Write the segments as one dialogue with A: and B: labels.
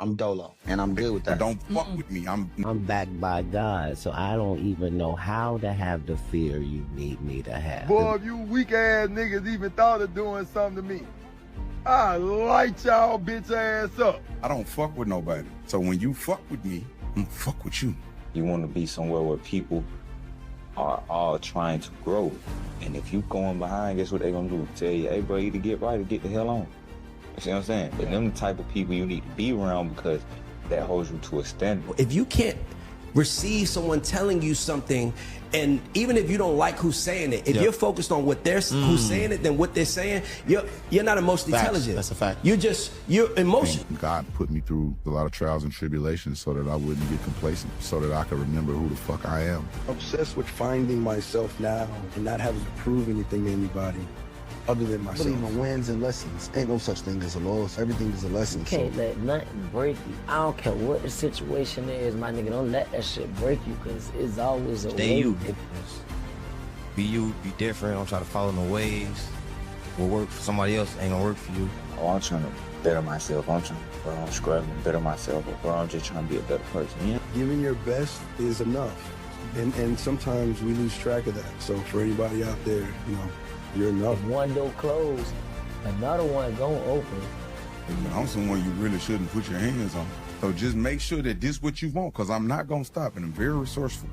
A: I'm dolo, and I'm good with that.
B: Don't fuck with me.
C: I'm backed by God, so I don't even know how to have the fear you need me to have.
D: Boy, if you weak ass niggas even thought of doing something to me, I light y'all bitch ass up.
B: I don't fuck with nobody. So when you fuck with me, I'm gonna fuck with you.
E: You want to be somewhere where people are all trying to grow. And if you going behind, guess what they gonna do? Tell you, hey bro, either get right or get the hell on. You see what I'm saying? But them the type of people you need to be around because that holds you to a standard.
F: If you can't receive someone telling you something, and even if you don't like who's saying it, if you're focused on what they're who's saying it, then what they're saying, you're not emotionally intelligent.
A: That's a fact.
F: You're emotional.
B: God put me through a lot of trials and tribulations so that I wouldn't get complacent, so that I could remember who the fuck I am.
G: Obsessed with finding myself now and not having to prove anything to anybody other than myself.
A: Believe in wins and lessons. Ain't no such thing as a loss. Everything is a lesson.
H: You can't let nothing break you. I don't care what the situation is, my nigga. Don't let that shit break you, because it's always a
I: Stay
H: way.
I: you. Be you, be different. Don't try to follow no ways. What work for somebody else ain't gonna work for you.
E: Oh, I'm trying to better myself. I'm struggling to better myself, or I'm just trying to be a better person. Yeah.
G: Giving your best is enough. And sometimes we lose track of that. So for anybody out there, you know, you're enough.
H: If one door closed, another one gonna open.
B: I'm someone you really shouldn't put your hands on. So just make sure that this what you want, because I'm not gonna stop, and I'm very resourceful.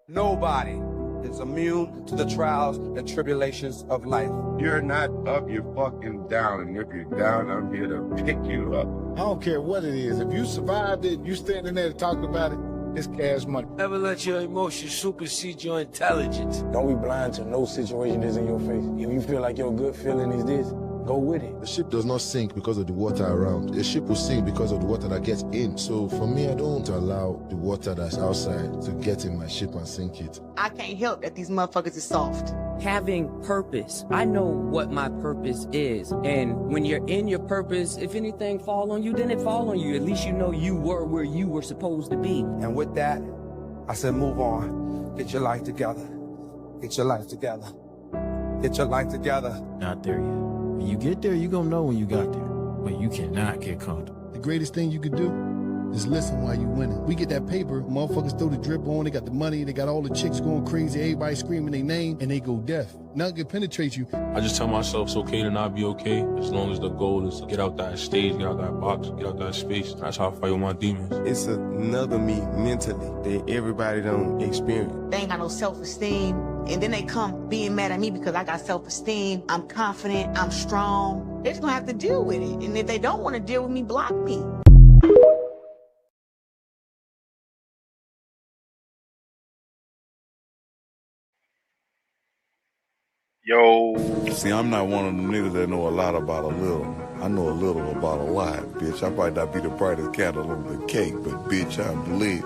J: Nobody is immune to the trials and tribulations of life.
B: You're not up, you're fucking down, and if you're down, I'm here to pick you up.
D: I don't care what it is. If you survived it, you standing there talking about it, it's cash money.
J: Never let your emotions supersede your intelligence.
K: Don't be blind to no situation that's in your face. If you feel like your good feeling is this, go with it.
L: The ship does not sink because of the water around. The ship will sink because of the water that gets in. So for me, I don't allow the water that's outside to get in my ship and sink it.
M: I can't help that these motherfuckers is soft.
N: Having purpose. I know what my purpose is. And when you're in your purpose, if anything fall on you, then it fall on you. At least you know you were where you were supposed to be.
J: And with that, I said move on. Get your life together. Get your life together. Get your life together.
I: Not there yet. When you get there, you're gonna know when you got there. But you cannot get comfortable.
D: The greatest thing you could do is listen while you winning. We get that paper, motherfuckers throw the drip on, they got the money, they got all the chicks going crazy, everybody screaming their name, and they go deaf. Nothing can penetrate you.
O: I just tell myself it's okay to not be okay, as long as the goal is to get out that stage, get out that box, get out that space. That's how I fight with my demons.
K: It's another me mentally that everybody don't experience.
M: They ain't got no self-esteem, and then they come being mad at me because I got self-esteem, I'm confident, I'm strong. They're just gonna have to deal with it, and if they don't want to deal with me, block me.
B: Yo. See, I'm not one of them niggas that know a lot about a little. I know a little about a lot, bitch. I might not be the brightest candle on the cake, but bitch, I'm lit.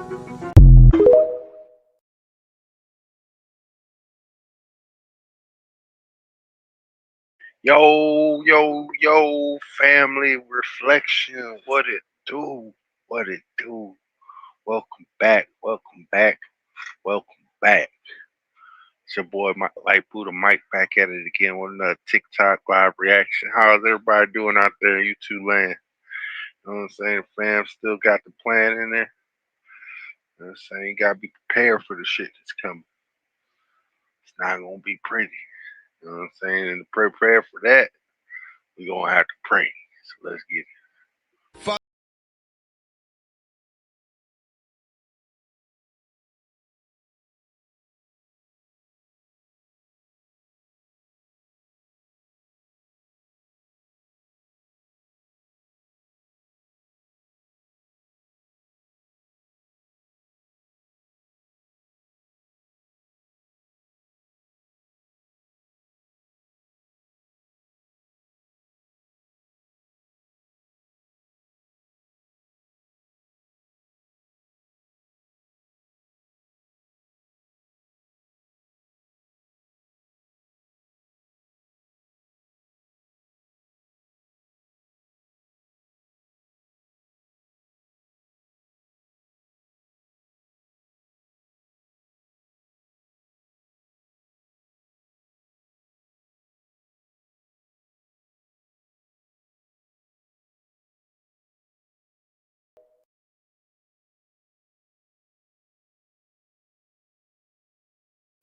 P: Yo, family reflection. What it do? What it do? Welcome back. It's your boy, Light Buddha Mike, back at it again with another TikTok live reaction. How's everybody doing out there in YouTube land? You know what I'm saying? Fam still got the plan in there. You know what I'm saying? You gotta be prepared for the shit that's coming. It's not gonna be pretty. You know what I'm saying? And to prepare for that, we're gonna have to pray. So let's get it.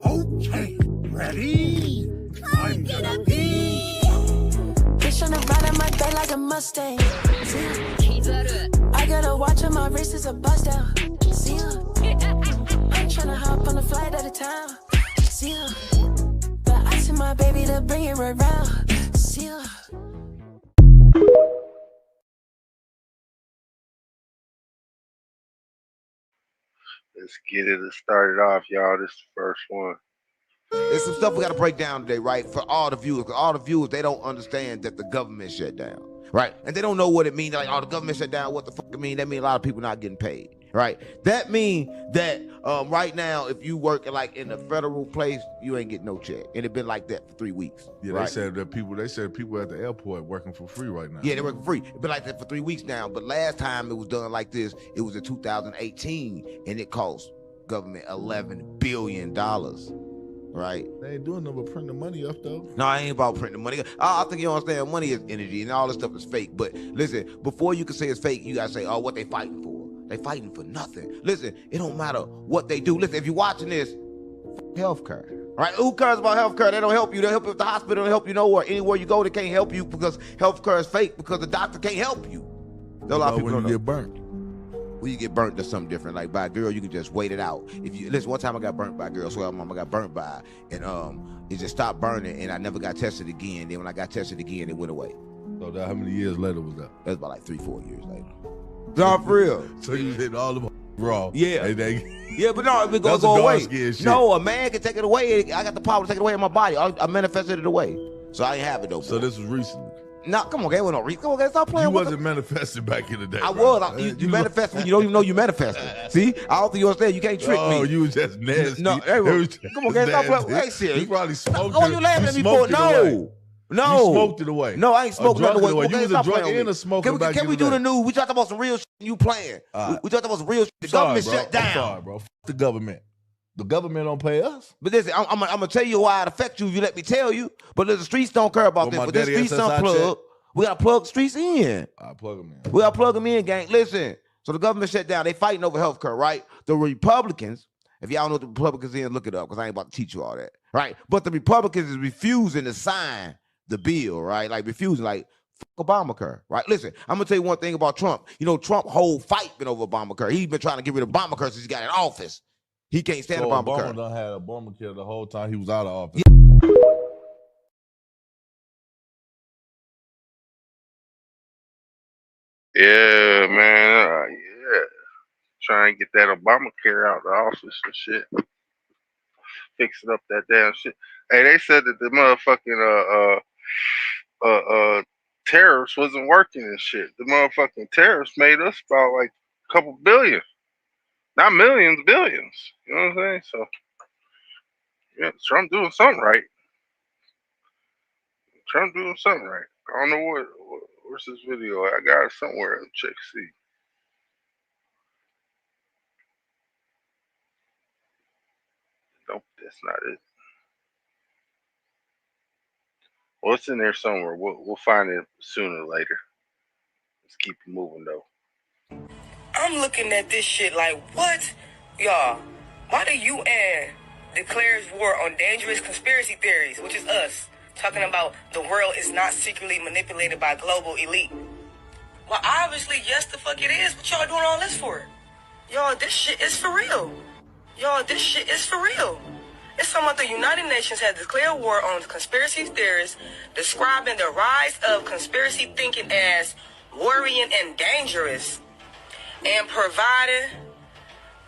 Q: Okay, ready? I'm gonna be.
R: Bitch on the ride on my back like a Mustang. I got a watch on my wrist, is a bust down. See ya. I'm tryna hop on a flight out of town. See ya. But I sent my baby to bring it right round. See ya.
P: Let's get it started off, y'all. This is the first one.
S: There's some stuff we got to break down today, right? For all the viewers, because all the viewers, they don't understand that the government shut down, right? And they don't know what it means. Like, oh, the government shut down, what the fuck it mean? That means a lot of people not getting paid, right? That means that right now, if you work like in a federal place, you ain't getting no check. And it been like that for 3 weeks.
L: Yeah,
S: right?
L: they said people at the airport working for free right now.
S: Yeah, they're working free. It's been like that for 3 weeks now. But last time it was done like this, it was in 2018, and it cost government $11 billion. Right?
L: They ain't doing nothing but printing the money up though.
S: No, I ain't about printing money. I think you understand money is energy and all this stuff is fake. But listen, before you can say it's fake, you gotta say, oh, what they fighting for? They fighting for nothing. Listen, it don't matter what they do. Listen, if you're watching this, healthcare. Right? Who cares about healthcare? They don't help you. They help you at the hospital, they don't help you nowhere. Anywhere you go, they can't help you because healthcare is fake because the doctor can't help you. A lot of people
L: when
S: don't
L: you
S: know.
L: get burnt.
S: When you get burnt, that's something different. Like by a girl, you can just wait it out. If you listen, one time I got burnt by a girl, so my mama got burnt by, and it just stopped burning, and I never got tested again. Then when I got tested again, it went away.
L: So that how many years later was that?
S: That was about like 3-4 years later. No, for real.
L: So you hit all the raw.
S: Yeah.
L: And
S: Yeah, but no, it
L: That's
S: go
L: some
S: away.
L: dark-skinned shit.
S: No, a man can take it away. I got the power to take it away in my body. I manifested it away, so I ain't have it though.
L: So this was recently.
S: No, come on, gang. Come on, gang. Stop playing.
L: You wasn't manifested back in the day.
S: I
L: bro.
S: was. You manifest when you don't even know you manifested. See, I don't think you understand. You can't trick me.
L: Oh, you was just nasty.
S: No, hey, come on, gang. Stop playing. Hey, serious.
L: You probably smoked
S: Oh,
L: it.
S: you laughing at me
L: smoked
S: for?
L: it away.
S: No.
L: You smoked it away.
S: No, I ain't smoking
L: drunk
S: nothing away.
L: it away. You was a drunk and a smoker back
S: Can
L: in
S: we
L: the
S: do
L: day.
S: the news? We talked about some real shit. You playing? We talked about some real shit. The government shut down.
L: I'm sorry, bro. F the government. The government don't pay us.
S: But listen, I'm gonna tell you why it affects you if you let me tell you. But the streets don't care about this.
L: my
S: But the
L: daddy
S: streets
L: SSI
S: unplug.
L: check?
S: We gotta plug the streets in.
L: I plug them in.
S: We gotta plug them in, gang. Listen. So the government shut down. They fighting over healthcare, right? The Republicans, if y'all know what the Republicans is, look it up because I ain't about to teach you all that, right? But the Republicans is refusing to sign the bill, right? Like refusing, like fuck Obamacare, right? Listen, I'm gonna tell you one thing about Trump. You know, Trump whole fight been over Obamacare. He's been trying to get rid of Obamacare since he got in office. He can't stand
L: So
S: Obamacare.
L: Obama done had Obamacare the whole time he was out of office.
P: Yeah, man. Yeah. Trying to get that Obamacare out of the office and shit. Fixing up that damn shit. Hey, they said that the motherfucking tariffs wasn't working and shit. The motherfucking tariffs made us about like a couple billion. Not millions, billions. You know what I'm saying? So yeah, Trump doing something right. Trump doing something right. I don't know where's this video at? I got it somewhere. Check see. Nope, that's not it. Well, it's in there somewhere. We'll find it sooner or later. Let's keep it moving though.
T: I'm looking at this shit like, what? Y'all, why the UN declares war on dangerous conspiracy theories, which is us, talking about the world is not secretly manipulated by global elite? Well, obviously, yes, the fuck it is. What y'all doing all this for? Y'all, this shit is for real. Y'all, this shit is for real. It's talking about the United Nations has declared war on conspiracy theorists, describing the rise of conspiracy thinking as worrying and dangerous, and providing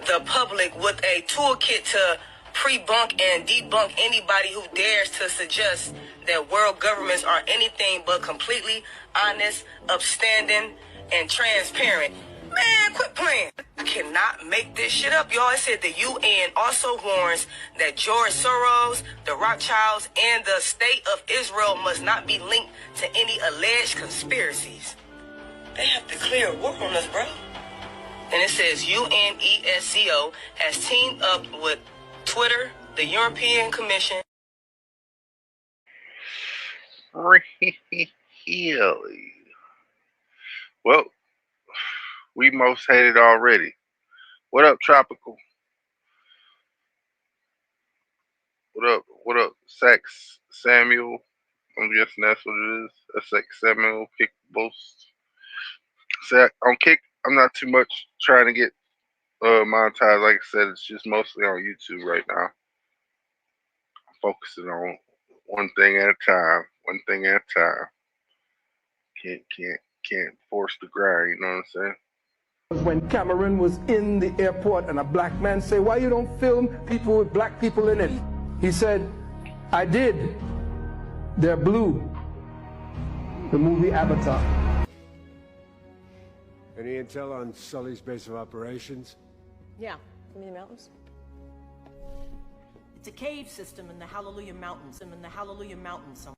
T: the public with a toolkit to pre-bunk and debunk anybody who dares to suggest that world governments are anything but completely honest, upstanding, and transparent. Man, quit playing. I cannot make this shit up, y'all. It said the UN also warns that George Soros, the Rothschilds, and the state of Israel must not be linked to any alleged conspiracies. They have declared war on us, bro. And it says UNESCO has teamed up with Twitter, the European Commission.
P: Really? Well, we most hated already. What up, Tropical? What up? What up? Sax Samuel. I'm guessing that's what it is. Sax Samuel Kick Boast. On Kick, I'm not too much trying to get monetized. Like I said, it's just mostly on YouTube right now. I'm focusing on one thing at a time. One thing at a time. Can't force the grind. You know what I'm saying?
J: When Cameron was in the airport and a black man said, "Why you don't film people with black people in it?" He said, "I did. They're blue." The movie Avatar.
U: Any intel on Sully's base of operations?
V: Yeah, give me the mountains. It's a cave system in the Hallelujah Mountains. In the Hallelujah Mountains somewhere.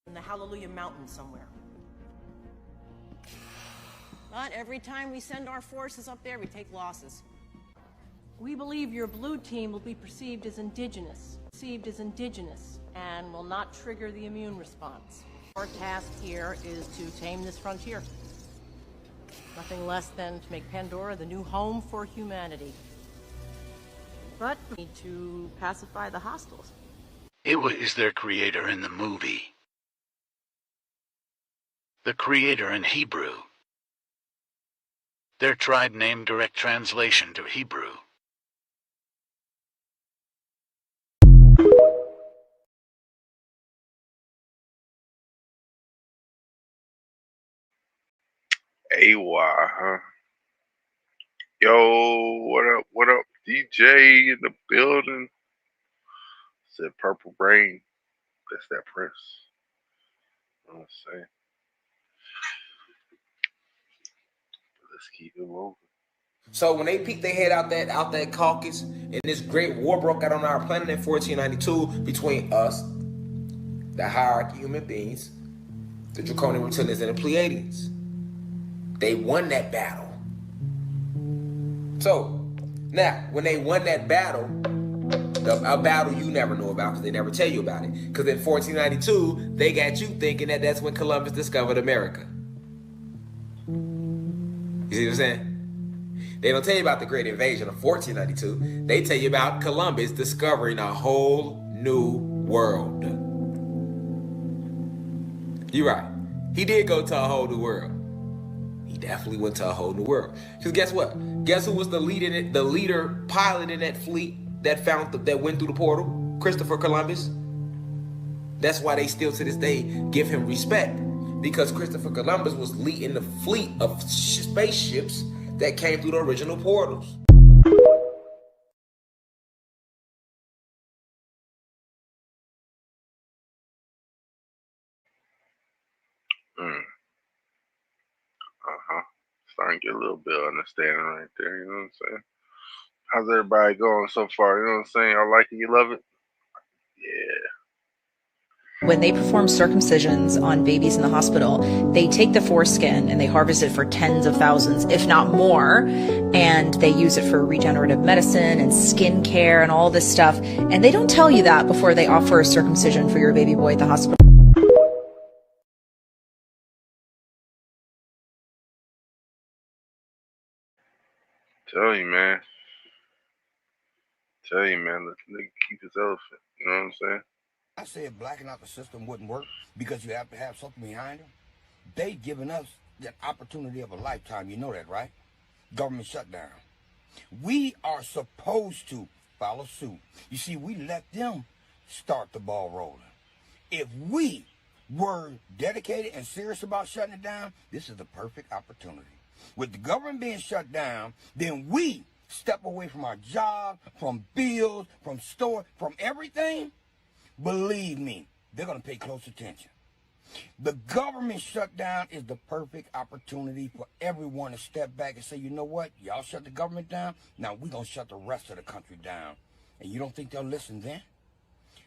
V: In the Hallelujah Mountains somewhere. But every time we send our forces up there, we take losses. We believe your blue team will be perceived as indigenous, and will not trigger the immune response. Our task here is to tame this frontier. Nothing less than to make Pandora the new home for humanity. But we need to pacify the hostiles.
Q: Iwa is their creator in the movie. The creator in Hebrew. Their tribe name direct translation to Hebrew.
P: AY, huh? Yo, what up? What up? DJ in the building. Said Purple Rain. That's that Prince. I'm saying. Let's keep it moving.
W: So when they peeked their head out that caucus, and this great war broke out on our planet in 1492 between us, the hierarchy human beings, the Draconian Reptilians, and the Pleiadians. They won that battle. So now, when they won that battle, a battle you never know about because they never tell you about it. Because in 1492, they got you thinking that that's when Columbus discovered America. You see what I'm saying? They don't tell you about the Great Invasion of 1492. They tell you about Columbus discovering a whole new world. You're right. He did go to a whole new world. He definitely went to a whole new world. Because guess what? Guess who was the leader pilot in that fleet that went through the portal? Christopher Columbus. That's why they still to this day give him respect. Because Christopher Columbus was leading the fleet of spaceships that came through the original portals.
P: Starting to get a little bit of understanding right there, you know what I'm saying? How's everybody going so far? You know what I'm saying? Y'all like it? You love it? Yeah.
X: When they perform circumcisions on babies in the hospital, they take the foreskin and they harvest it for tens of thousands, if not more, and they use it for regenerative medicine and skin care and all this stuff. And they don't tell you that before they offer a circumcision for your baby boy at the hospital.
P: Tell you, man. Let the nigga keep his elephant. You know what I'm saying?
Y: I said blacking out the system wouldn't work because you have to have something behind it. They giving us that opportunity of a lifetime. You know that, right? Government shutdown. We are supposed to follow suit. You see, we let them start the ball rolling. If we were dedicated and serious about shutting it down, this is the perfect opportunity. With the government being shut down, then we step away from our job, from bills, from store, from everything. Believe me, they're going to pay close attention. The government shutdown is the perfect opportunity for everyone to step back and say, you know what? Y'all shut the government down. Now we're going to shut the rest of the country down. And you don't think they'll listen then?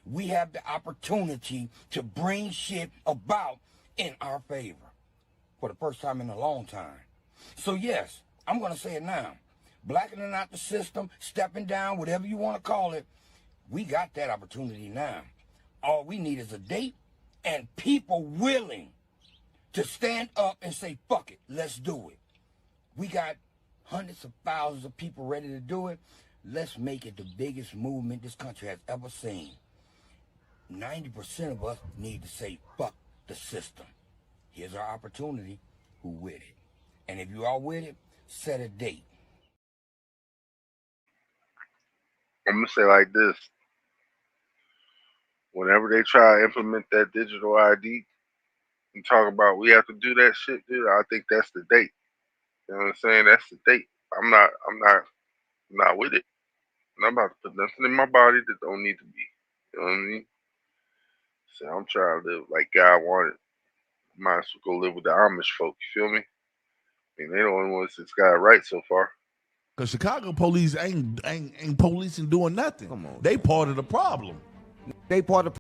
Y: We have the opportunity to bring shit about in our favor for the first time in a long time. So yes, I'm going to say it now. Blackening out the system, stepping down, whatever you want to call it, we got that opportunity now. All we need is a date and people willing to stand up and say, fuck it, let's do it. We got hundreds of thousands of people ready to do it. Let's make it the biggest movement this country has ever seen. 90% of us need to say, fuck the system. Here's our opportunity. Who with it? And if you are with it, set a date.
P: I'm going to say like this. Whenever they try to implement that digital ID and talk about we have to do that shit, dude, I think that's the date. You know what I'm saying? That's the date. I'm not with it. I'm not about to put nothing in my body that don't need to be. You know what I mean? So I'm trying to live like God wanted. Might as well go live with the Amish folk. You feel me? I mean, they the only ones that's got it right so far.
A: Cause Chicago police ain't policing doing nothing. Come on, they part of the problem.
S: They part of.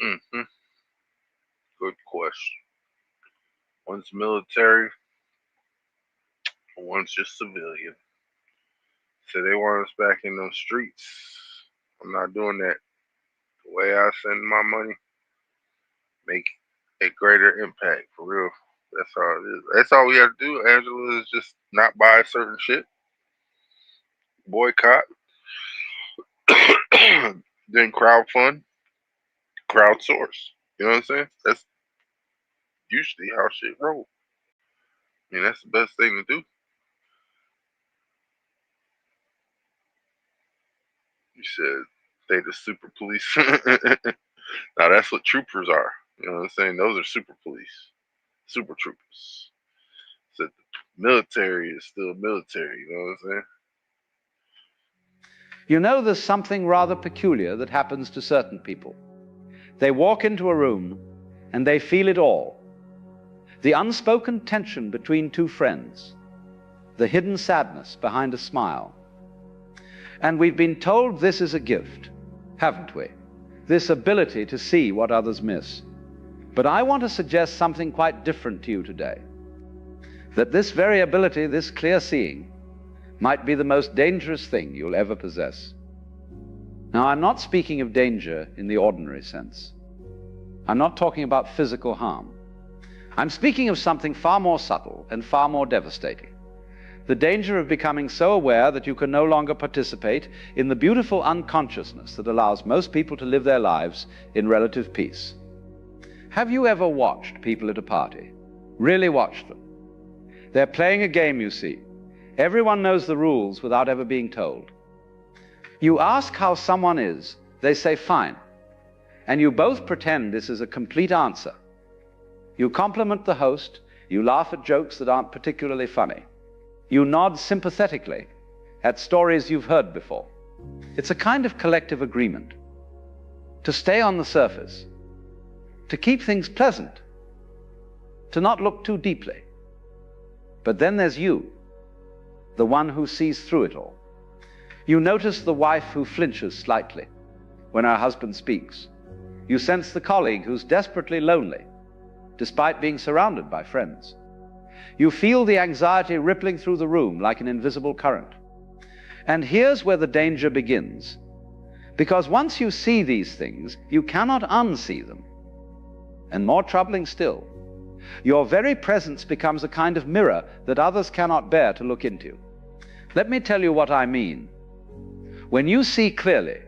P: Mm-hmm. Good question. One's military, one's just civilian. So they want us back in those streets. I'm not doing that. The way I send my money, make a greater impact for real. That's all it is. That's all we have to do, Angela, is just not buy certain shit, boycott, then crowdfund, crowdsource. You know what I'm saying? That's usually how shit roll. I mean, that's the best thing to do. You said they the super police. Now that's what troopers are. You know what I'm saying? Those are super police, super troopers. So the military is still military. You know what I'm saying?
C: You know, there's something rather peculiar that happens to certain people. They walk into a room and they feel it all. The unspoken tension between two friends, the hidden sadness behind a smile. And we've been told this is a gift, haven't we? This ability to see what others miss. But I want to suggest something quite different to you today. That this very ability, this clear seeing, might be the most dangerous thing you'll ever possess. Now, I'm not speaking of danger in the ordinary sense. I'm not talking about physical harm. I'm speaking of something far more subtle and far more devastating. The danger of becoming so aware that you can no longer participate in the beautiful unconsciousness that allows most people to live their lives in relative peace. Have you ever watched people at a party? Really watched them? They're playing a game, you see. Everyone knows the rules without ever being told. You ask how someone is, they say fine, and you both pretend this is a complete answer. You compliment the host, you laugh at jokes that aren't particularly funny. You nod sympathetically at stories you've heard before. It's a kind of collective agreement to stay on the surface, to keep things pleasant, to not look too deeply. But then there's you, the one who sees through it all. You notice the wife who flinches slightly when her husband speaks. You sense the colleague who's desperately lonely, despite being surrounded by friends. You feel the anxiety rippling through the room like an invisible current. And here's where the danger begins. Because once you see these things, you cannot unsee them. And more troubling still, your very presence becomes a kind of mirror that others cannot bear to look into. Let me tell you what I mean. When you see clearly,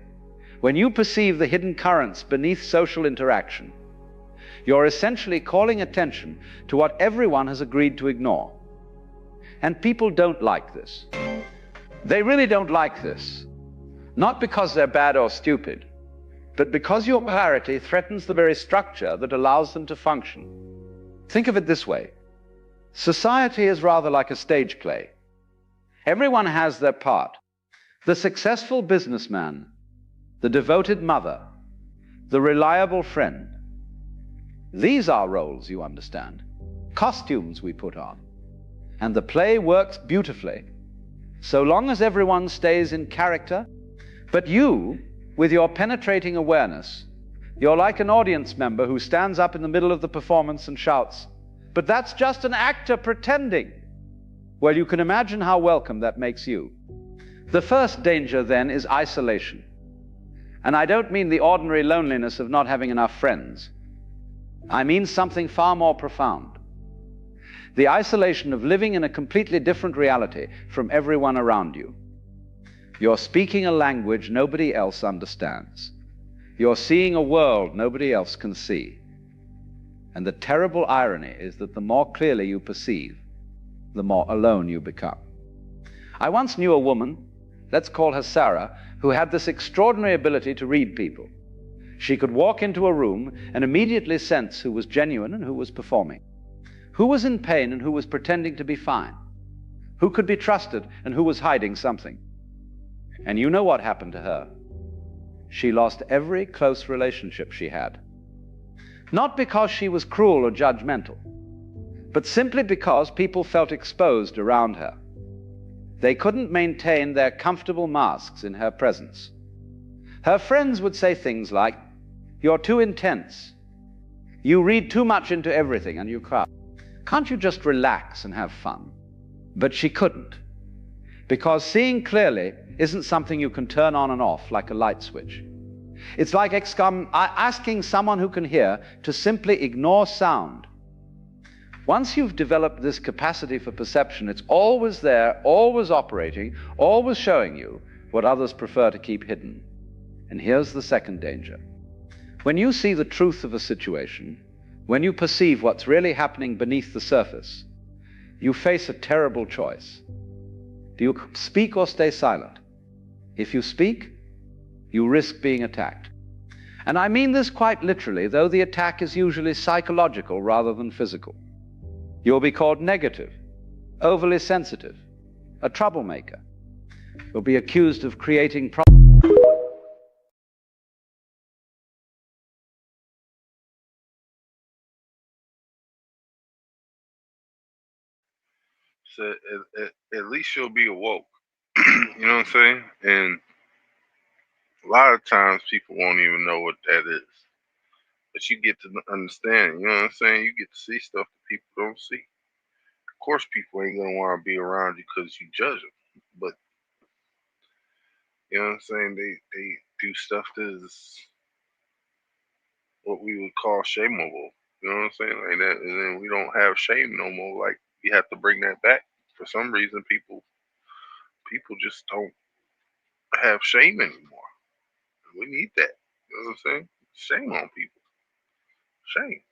C: when you perceive the hidden currents beneath social interaction, you're essentially calling attention to what everyone has agreed to ignore. And people don't like this. They really don't like this, not because they're bad or stupid, but because your clarity threatens the very structure that allows them to function. Think of it this way. Society is rather like a stage play. Everyone has their part. The successful businessman, the devoted mother, the reliable friend. These are roles, you understand, costumes we put on. And the play works beautifully, so long as everyone stays in character. But you, with your penetrating awareness, you're like an audience member who stands up in the middle of the performance and shouts, "But that's just an actor pretending." Well, you can imagine how welcome that makes you. The first danger, then, is isolation. And I don't mean the ordinary loneliness of not having enough friends. I mean something far more profound. The isolation of living in a completely different reality from everyone around you. You're speaking a language nobody else understands. You're seeing a world nobody else can see. And the terrible irony is that the more clearly you perceive, the more alone you become. I once knew a woman, let's call her Sarah, who had this extraordinary ability to read people. She could walk into a room and immediately sense who was genuine and who was performing, who was in pain and who was pretending to be fine, who could be trusted and who was hiding something. And you know what happened to her? She lost every close relationship she had. Not because she was cruel or judgmental, but simply because people felt exposed around her. They couldn't maintain their comfortable masks in her presence. Her friends would say things like, "You're too intense. You read too much into everything and you can't. Can't you just relax and have fun?" But she couldn't, because seeing clearly isn't something you can turn on and off like a light switch. It's like asking someone who can hear to simply ignore sound. Once you've developed this capacity for perception, it's always there, always operating, always showing you what others prefer to keep hidden. And here's the second danger. When you see the truth of a situation, when you perceive what's really happening beneath the surface, you face a terrible choice. Do you speak or stay silent? If you speak, you risk being attacked. And I mean this quite literally, though the attack is usually psychological rather than physical. You'll be called negative, overly sensitive, a troublemaker. You'll be accused of creating problems.
P: So at least you'll be awoke. You know what I'm saying? And a lot of times people won't even know what that is. But you get to understand, you know what I'm saying? You get to see stuff that people don't see. Of course, people ain't gonna want to be around you because you judge them. But you know what I'm saying? They do stuff that is what we would call shameable. You know what I'm saying? Like that, and then we don't have shame no more. Like we have to bring that back. For some reason, people just don't have shame anymore. We need that. You know what I'm saying? Shame on people. Shame.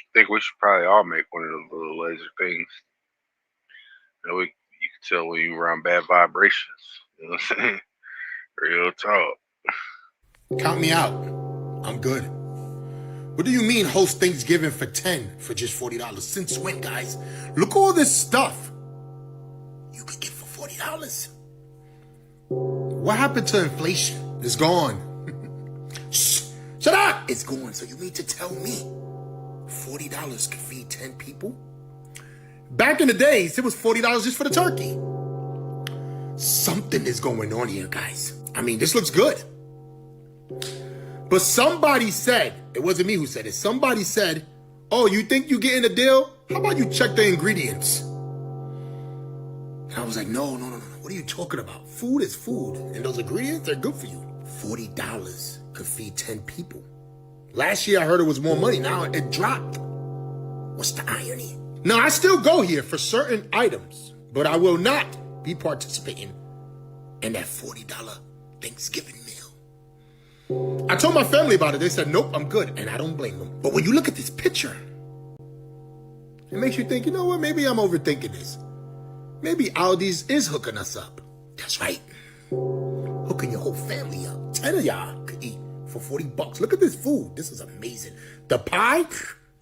P: I think we should probably all make one of those little laser things. You can tell when you around bad vibrations. You know what I'm saying? Real talk.
E: Count me out. I'm good. What do you mean host Thanksgiving for 10 for just $40? Since when, guys? Look all this stuff you could get for $40. What happened to inflation? It's gone. Shh, shut up! It's gone. So you mean to tell me $40 could feed 10 people? Back in the days, it was $40 just for the turkey. Something is going on here, guys. I mean, this looks good. But somebody said, it wasn't me who said it, somebody said, oh, you think you're getting a deal? How about you check the ingredients? And I was like, no. What are you talking about? Food is food, and those ingredients are good for you. $40 could feed 10 people. Last year I heard it was more money, now it dropped. What's the irony? Now, I still go here for certain items, but I will not be participating in that $40 Thanksgiving meal. I told my family about it. They said, nope, I'm good. And I don't blame them. But when you look at this picture, it makes you think, you know what? Maybe I'm overthinking this. Maybe Aldi's is hooking us up. That's right. Hooking your whole family up. 10 of y'all could eat for $40. Look at this food. This is amazing. The pie?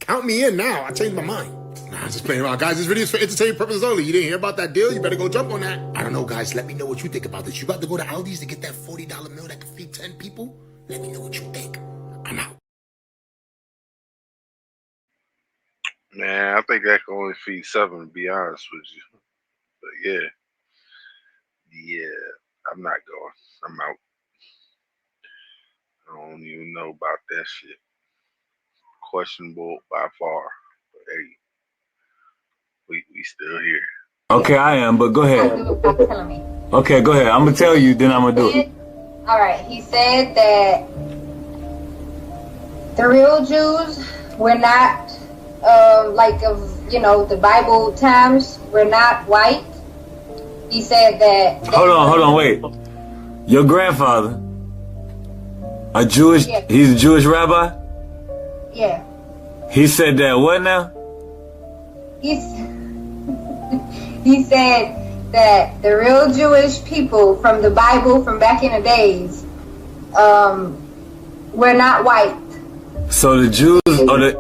E: Count me in now. I changed my mind. Nah, I'm just playing around. Guys, this video is for entertainment purposes only. You didn't hear about that deal? You better go jump on that. I don't know, guys. Let me know what you think about this. You about to go to Aldi's to get that $40 meal that could feed 10 people? Let me know what you think. I'm out.
P: Man, I think that can only feed 7, to be honest with you. But yeah, I'm not going. I'm out. I don't even know about that shit. Questionable by far. But hey, we still here.
F: Okay, I am, but go ahead. Okay, go ahead. I'm gonna tell you, then I'm gonna do it.
G: All right, he said that the real Jews were not like the Bible times, were not white. He said that.
F: Hold on, wait. Your grandfather, a Jewish,
G: yeah.
F: He's a Jewish rabbi?
G: Yeah.
F: He said that what now?
G: He said that the real Jewish people from the Bible from back in the days were not white.
F: So the Jews or the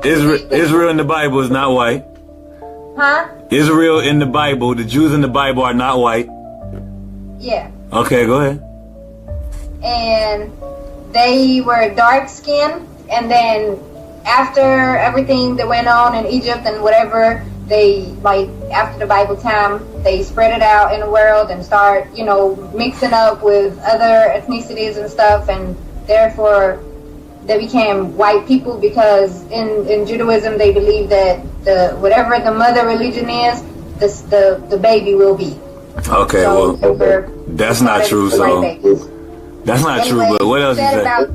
F: Israel in the Bible is not white?
G: Huh?
F: Israel in the Bible, the Jews in the Bible are not white?
G: Yeah.
F: Okay, go ahead.
G: And they were dark skinned, and then after everything that went on in Egypt and whatever, they, like, after the Bible time, they spread it out in the world and start, mixing up with other ethnicities and stuff, and therefore they became white people, because in Judaism they believe that whatever the mother religion is, the baby will be.
F: Okay, so, well, that's not true, so that's not true, but what else you said?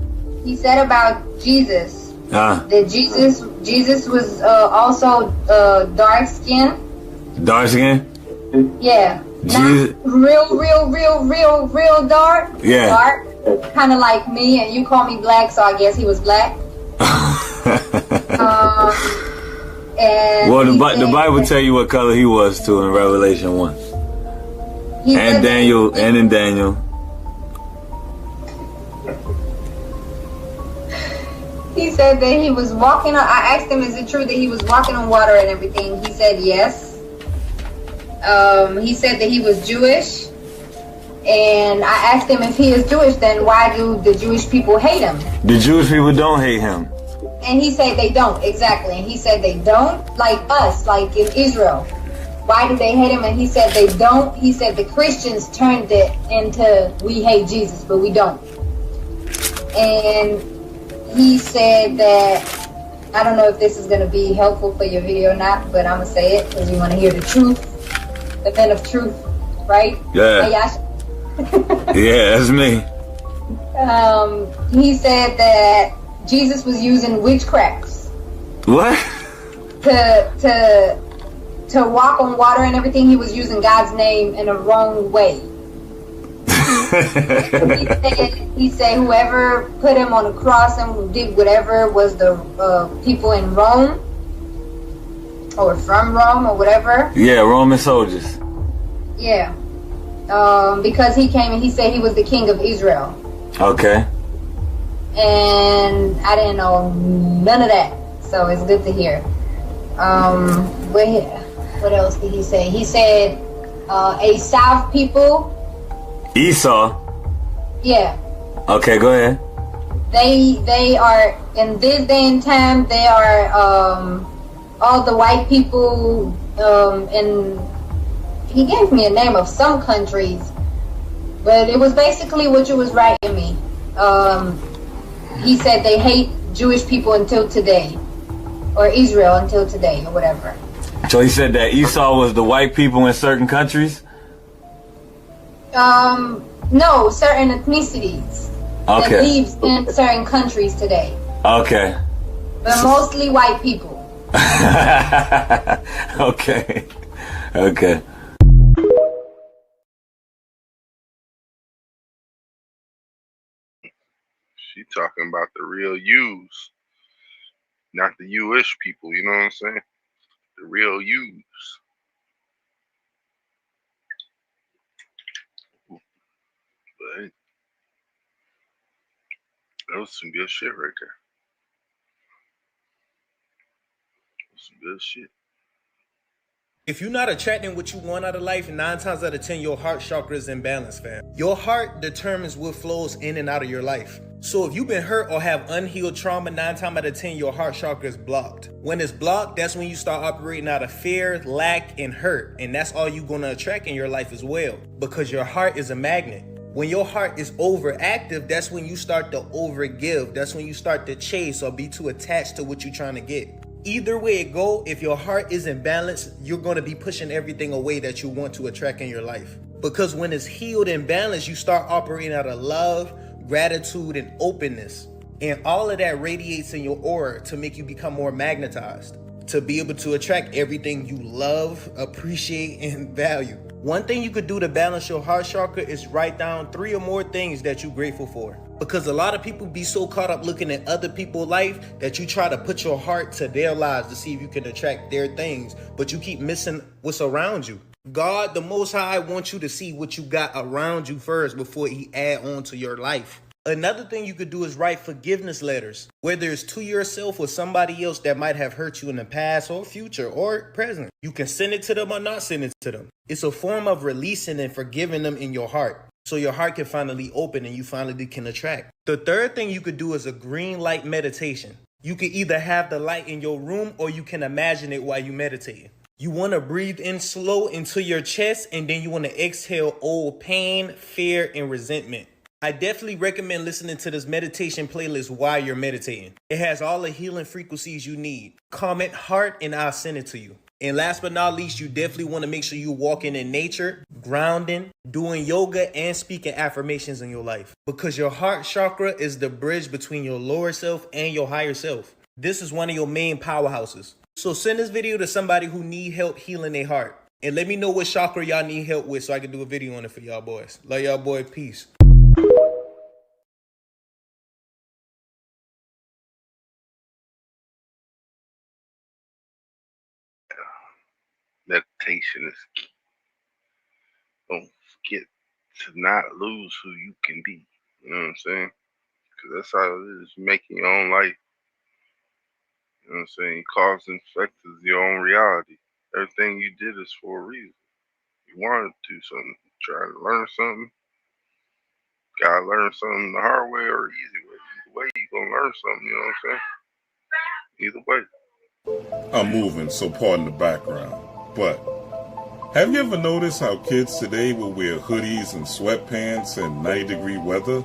G: He said about Jesus. That Jesus was also dark skinned.
F: Dark skin?
G: Yeah.
F: Jesus.
G: Not real dark.
F: Yeah.
G: Dark. Kind of like me, and you call me black, so I guess he was black. And
F: well, the Bible tell you what color he was too in Revelation 1. And Daniel, and in Daniel.
G: He said that he was walking on, I asked him, is it true that he was walking on water and everything? He said yes. He said that he was Jewish. And I asked him, if he is Jewish, then why do the Jewish people hate him?
F: The Jewish people don't hate him.
G: And he said they don't, exactly. And he said they don't, like us, like in Israel. Why do they hate him? And he said they don't. He said the Christians turned it into we hate Jesus, but we don't. And he said that, I don't know if this is going to be helpful for your video or not, but I'm going to say it because you want to hear the truth, the men of truth, right?
F: Yeah. Yeah, that's me.
G: He said that Jesus was using witchcrafts.
F: What?
G: To walk on water and everything. He was using God's name in a wrong way. He said whoever put him on a cross and did whatever was the people in Rome or from Rome or whatever.
F: Yeah, Roman soldiers.
G: Yeah. Because he came and he said he was the king of Israel.
F: Okay.
G: And I didn't know none of that. So it's good to hear. What else did he say? He said a South people.
F: Esau.
G: Yeah.
F: Okay, go ahead.
G: They are, in this day and time, they are all the white people, and he gave me a name of some countries, but it was basically what you was writing me. He said they hate Jewish people until today, or Israel until today, or whatever.
F: So he said that Esau was the white people in certain countries?
G: No, certain ethnicities.
F: Okay.
G: That lives in certain countries today.
F: Okay.
G: But mostly white people.
F: Okay. Okay.
P: She talking about the real U's, not the U-ish people, you know what I'm saying? The real U's. But hey, that was some good shit right there. Some good shit.
D: If you're not attracting what you want out of life, 9 times out of 10, your heart chakra is imbalanced, fam. Your heart determines what flows in and out of your life. So if you've been hurt or have unhealed trauma, 9 times out of 10, your heart chakra is blocked. When it's blocked, that's when you start operating out of fear, lack, and hurt. And that's all you're gonna attract in your life as well, because your heart is a magnet. When your heart is overactive, that's when you start to overgive. That's when you start to chase or be too attached to what you're trying to get. Either way it go, if your heart isn't balanced, you're going to be pushing everything away that you want to attract in your life. Because when it's healed and balanced, you start operating out of love, gratitude, and openness. And all of that radiates in your aura to make you become more magnetized, to be able to attract everything you love, appreciate, and value. One thing you could do to balance your heart chakra is write down 3 or more things that you're grateful for. Because a lot of people be so caught up looking at other people's life that you try to put your heart to their lives to see if you can attract their things, but you keep missing what's around you. God, the Most High, wants you to see what you got around you first before he add on to your life. Another thing you could do is write forgiveness letters, whether it's to yourself or somebody else that might have hurt you in the past or future or present. You can send it to them or not send it to them. It's a form of releasing and forgiving them in your heart, so your heart can finally open and you finally can attract. The third thing you could do is a green light meditation. You can either have the light in your room or you can imagine it while you meditate. You want to breathe in slow into your chest, and then you want to exhale old pain, fear, and resentment. I definitely recommend listening to this meditation playlist while you're meditating. It has all the healing frequencies you need. Comment heart and I'll send it to you. And last but not least, you definitely want to make sure you're walking in nature, grounding, doing yoga, and speaking affirmations in your life. Because your heart chakra is the bridge between your lower self and your higher self. This is one of your main powerhouses. So send this video to somebody who need help healing their heart. And let me know what chakra y'all need help with so I can do a video on it for y'all boys. Love y'all boy. Peace.
P: Meditation is key. Don't forget to not lose who you can be. You know what I'm saying? Because that's how it is. You're making your own life. You know what I'm saying? Cause and effect is your own reality. Everything you did is for a reason. You wanted to do something, try to learn something. Gotta learn something the hard way or easy way. Either way, you're gonna learn something, you know what I'm saying? Either way.
B: I'm moving, so pardon the background. But have you ever noticed how kids today will wear hoodies and sweatpants in 90-degree weather?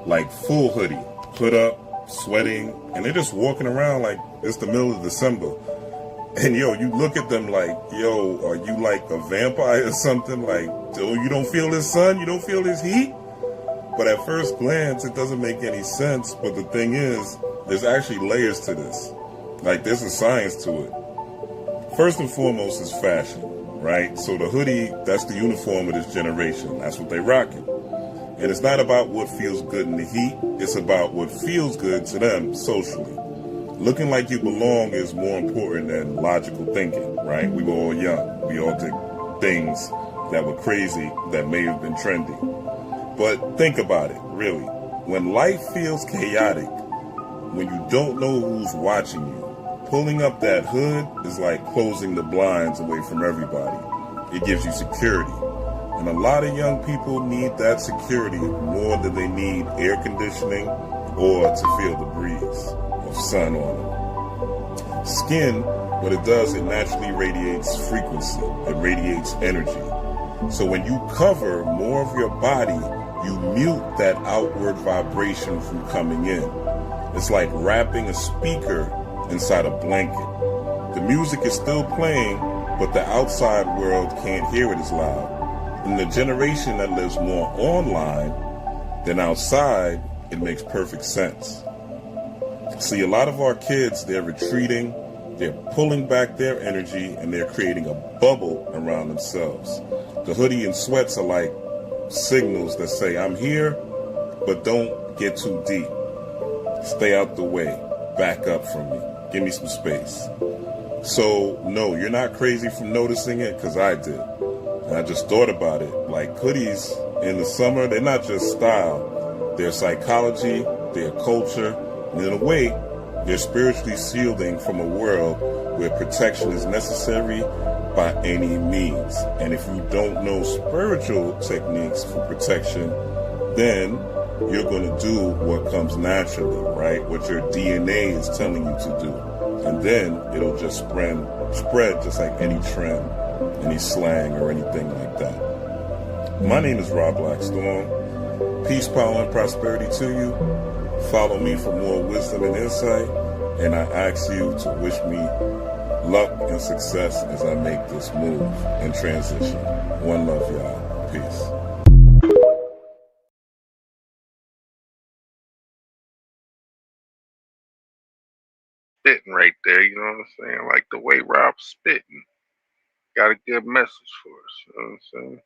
B: Like full hoodie, hood up, sweating, and they're just walking around like it's the middle of December. And yo, you look at them like, yo, are you like a vampire or something? Like, oh, you don't feel this sun? You don't feel this heat? But at first glance, it doesn't make any sense. But the thing is, there's actually layers to this. Like, there's a science to it. First and foremost is fashion, right? So the hoodie, that's the uniform of this generation. That's what they rocking. And it's not about what feels good in the heat. It's about what feels good to them socially. Looking like you belong is more important than logical thinking, right? We were all young. We all did things that were crazy that may have been trendy. But think about it, really. When life feels chaotic, when you don't know who's watching you, pulling up that hood is like closing the blinds away from everybody. It gives you security. And a lot of young people need that security more than they need air conditioning or to feel the breeze of sun on them. Skin, what it does, it naturally radiates frequency. It radiates energy. So when you cover more of your body, you mute that outward vibration from coming in. It's like wrapping a speaker inside a blanket. The music is still playing, but the outside world can't hear it as loud. In the generation that lives more online than outside, it makes perfect sense. See, a lot of our kids, they're retreating, they're pulling back their energy, and they're creating a bubble around themselves. The hoodie and sweats are like signals that say, I'm here, but don't get too deep. Stay out the way. Back up from me. Give me some space. So, no, you're not crazy from noticing it, because I did. And I just thought about it. Like, hoodies in the summer, they're not just style. They're psychology, they're culture, and in a way, they're spiritually shielding from a world where protection is necessary by any means. And if you don't know spiritual techniques for protection, then you're going to do what comes naturally, right? What your DNA is telling you to do. And then it'll just spread just like any trend, any slang, or anything like that. My name is Rob Blackstorm. Peace, power, and prosperity to you. Follow me for more wisdom and insight. And I ask you to wish me luck and success as I make this move and transition. One love, y'all. Peace.
P: Spitting right there, you know what I'm saying? Like the way Rob's spitting. Got a good message for us, you know what I'm saying?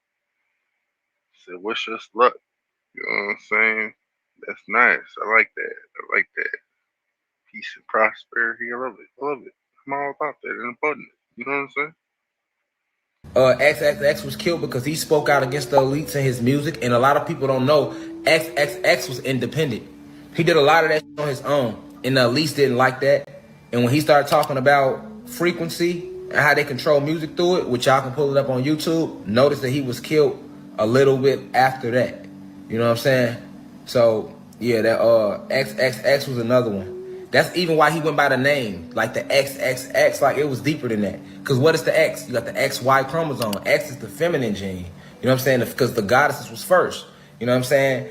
P: Said, wish us luck, you know what I'm saying? That's nice. I like that. I like that. Peace and prosperity. I love it. I love it. I'm all about that and abundant. You know what I'm saying?
W: XXX was killed because he spoke out against the elites in his music, and a lot of people don't know XXX was independent. He did a lot of that shit on his own, and the elites didn't like that. And when he started talking about frequency and how they control music through it, which y'all can pull it up on YouTube, notice that he was killed a little bit after that. You know what I'm saying? So yeah, that XXX was another one. That's even why he went by the name, like the XXX, like it was deeper than that. Because what is the X? You got the XY chromosome. X is the feminine gene. You know what I'm saying? Because the goddesses was first. You know what I'm saying?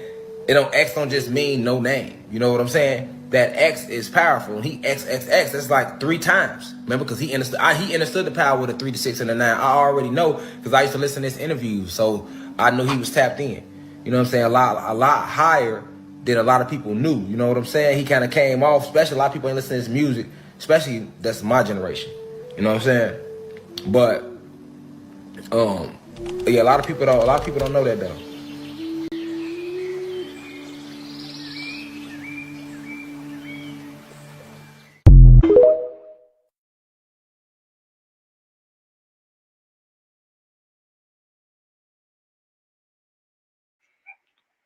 W: X don't just mean no name. You know what I'm saying? That X is powerful. And he XXX, that's like 3 times. Remember? Because he understood the power with a 3, the 6, and the 9. I already know because I used to listen to his interviews. So I knew he was tapped in. You know what I'm saying? A lot higher than a lot of people knew. You know what I'm saying? He kind of came off, especially a lot of people ain't listening to his music, especially that's my generation. You know what I'm saying? But yeah, a lot of people don't know that though.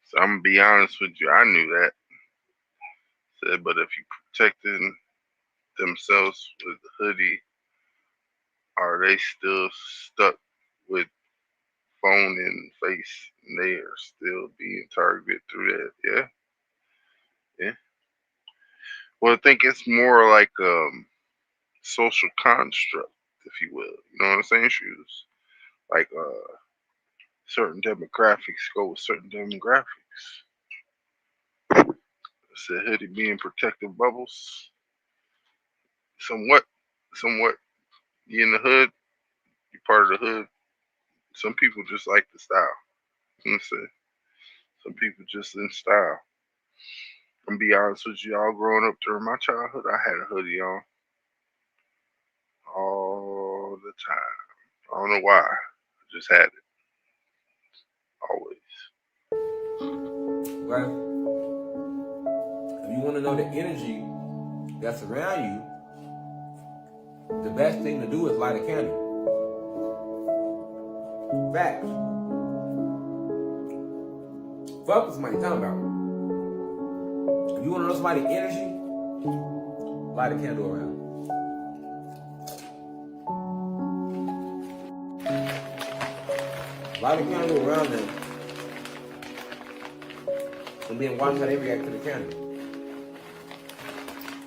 P: So I'm gonna be honest with you, I knew that. Said, but if you protecting themselves with the hoodie, are they still stuck with phone and face? And they are still being targeted through that. Yeah. Yeah. Well, I think it's more like social construct, if you will. You know what I'm saying? Shoes. Like certain demographics go with certain demographics. It's a hoodie being protective bubbles. Somewhat. You in the hood, you part of the hood. Some people just like the style. You know what I'm saying? Some people just in style. I'm gonna be honest with you, all growing up during my childhood, I had a hoodie on all the time. I don't know why. I just had it. Always.
W: Right? If you want to know the energy that's around you, the best thing to do is light a candle. Facts. Fuck what somebody talking about. If you want to know somebody's energy, light a candle around. Light a candle around them. And then watch how they react to the candle.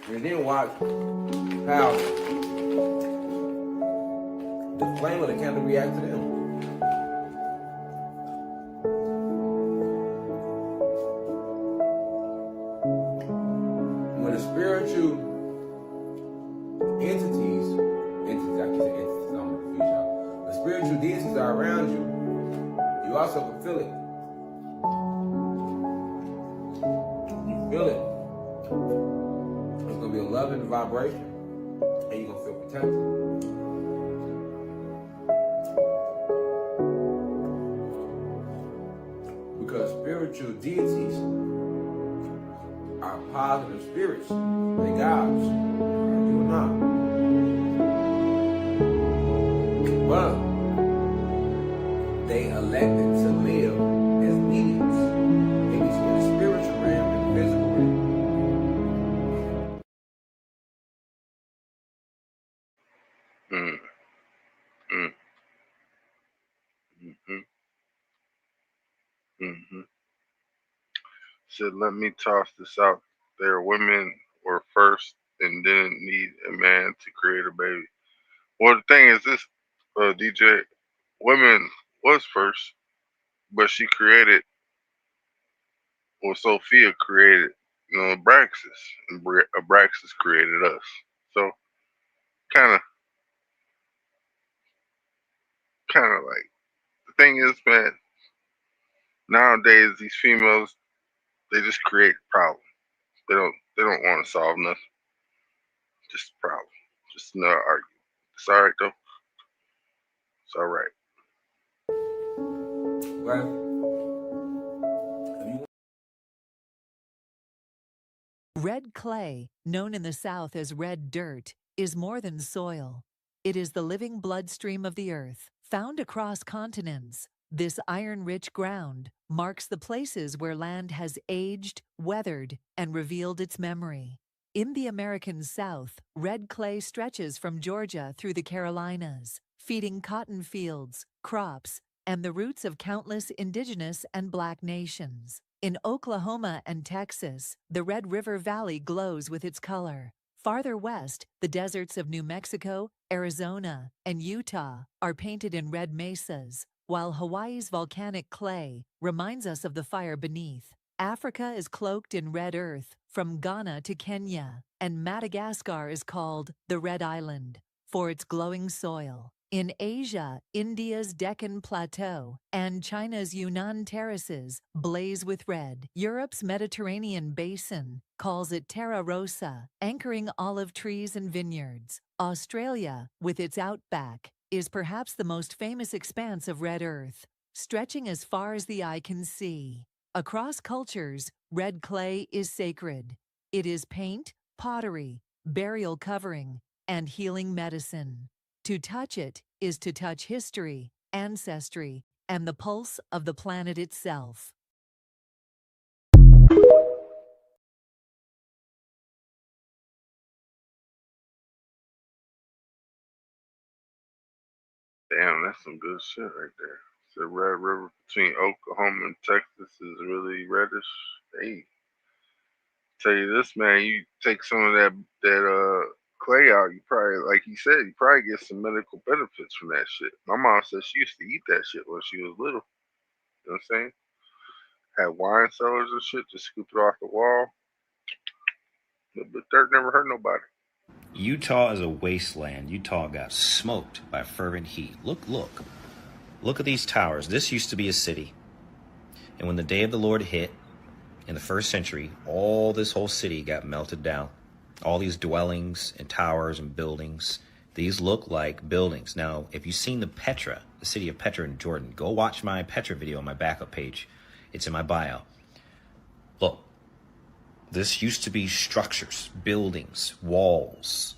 W: And then watch how the flame of the candle react to them. When the spiritual entities, I can say entities, I don't want to confuse y'all. The spiritual deities are around you, you also can feel it. You feel it. It's going to be a loving vibration, and you're going to feel protected. Because spiritual deities are positive spirits. They gods. You are not. But they elected to live as mediums in the spiritual realm and the physical realm.
P: Said, let me toss this out there. Women were first and didn't need a man to create a baby. Well, the thing is this, DJ, women was first, but she created, well, Sophia created, Abraxas, and Abraxas created us. So, kind of like, the thing is, man, nowadays these females, they just create problems. They don't want to solve nothing. Just a problem. Just another argument. It's all right though. It's all right.
H: Red clay, known in the South as red dirt, is more than soil. It is the living bloodstream of the earth, found across continents. This iron-rich ground marks the places where land has aged, weathered, and revealed its memory. In the American South, red clay stretches from Georgia through the Carolinas, feeding cotton fields, crops, and the roots of countless indigenous and Black nations. In Oklahoma and Texas, the Red River Valley glows with its color. Farther west, the deserts of New Mexico, Arizona, and Utah are painted in red mesas, while Hawaii's volcanic clay reminds us of the fire beneath. Africa is cloaked in red earth from Ghana to Kenya, and Madagascar is called the Red Island for its glowing soil. In Asia, India's Deccan Plateau and China's Yunnan terraces blaze with red. Europe's Mediterranean basin calls it Terra Rosa, anchoring olive trees and vineyards. Australia, with its outback, is perhaps the most famous expanse of red earth, stretching as far as the eye can see. Across cultures, red clay is sacred. It is paint, pottery, burial covering, and healing medicine. To touch it is to touch history, ancestry, and the pulse of the planet itself.
P: Damn, that's some good shit right there. The Red River between Oklahoma and Texas is really reddish. Hey, tell you this, man, you take some of that clay out, you probably, like he said, you probably get some medical benefits from that shit. My mom said she used to eat that shit when she was little. You know what I'm saying? Had wine cellars and shit, just scoop it off the wall. But dirt never hurt nobody.
I: Utah is a wasteland. Utah got smoked by fervent heat. Look at these towers. This used to be a city. And when the day of the Lord hit in the 1st century, all this whole city got melted down. All these dwellings and towers and buildings, these look like buildings. Now, if you've seen the city of Petra in Jordan, go watch my Petra video on my backup page. It's in my bio. Look, this used to be structures, buildings, walls.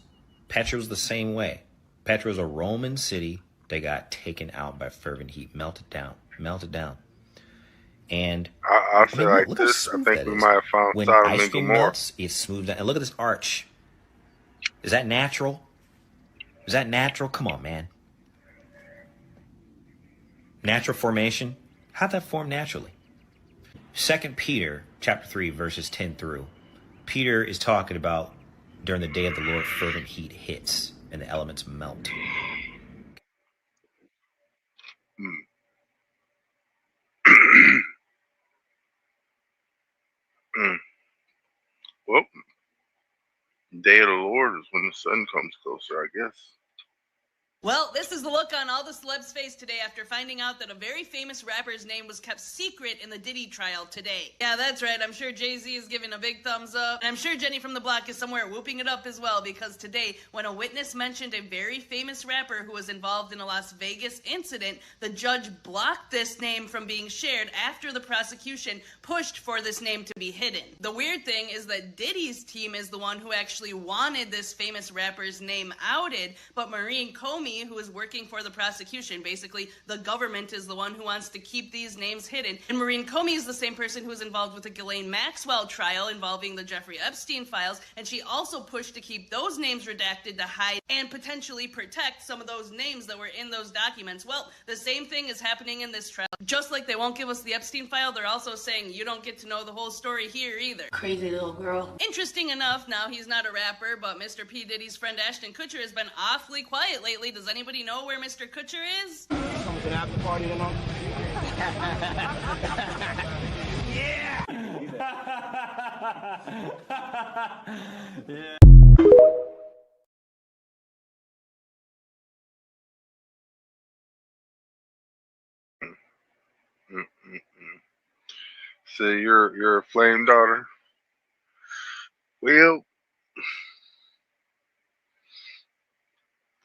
I: Petra was the same way. Petra is a Roman city They got taken out by fervent heat, melted down. And
P: I'll say like
I: look how
P: this. I
I: smooth
P: think
I: that
P: we
I: is.
P: might have found
I: When
P: Sodom
I: ice
P: and
I: cream
P: Gomorrah.
I: melts, it's smoothed out. And look at this arch. Is that natural? Is that natural? Come on, man. Natural formation? How'd that form naturally? 2 Peter chapter 3, verses 10 through. Peter is talking about during the day of the Lord, fervent heat hits and the elements melt.
P: Well, day of the Lord is when the sun comes closer, I guess.
K: Well, this is the look on all the celebs' face today after finding out that a very famous rapper's name was kept secret in the Diddy trial today. Yeah, that's right. I'm sure Jay-Z is giving a big thumbs up. And I'm sure Jenny from the block is somewhere whooping it up as well, because today, when a witness mentioned a very famous rapper who was involved in a Las Vegas incident, the judge blocked this name from being shared after the prosecution pushed for this name to be hidden. The weird thing is that Diddy's team is the one who actually wanted this famous rapper's name outed, but Maureen Comey, who is working for the prosecution, basically the government is the one who wants to keep these names hidden. And Maureen Comey is the same person who was involved with the Ghislaine Maxwell trial involving the Jeffrey Epstein files, and she also pushed to keep those names redacted to hide and potentially protect some of those names that were in those documents. Well, the same thing is happening in this trial. Just like they won't give us the Epstein file, they're also saying you don't get to know the whole story here either.
V: Crazy little girl.
K: Interesting enough, now he's not a rapper, but Mr. P. Diddy's friend Ashton Kutcher has been awfully quiet lately. Does anybody know where Mr. Kutcher is?
M: Coming to the after party tonight?
K: Yeah!
M: Yeah.
P: So you're a flame daughter? Well,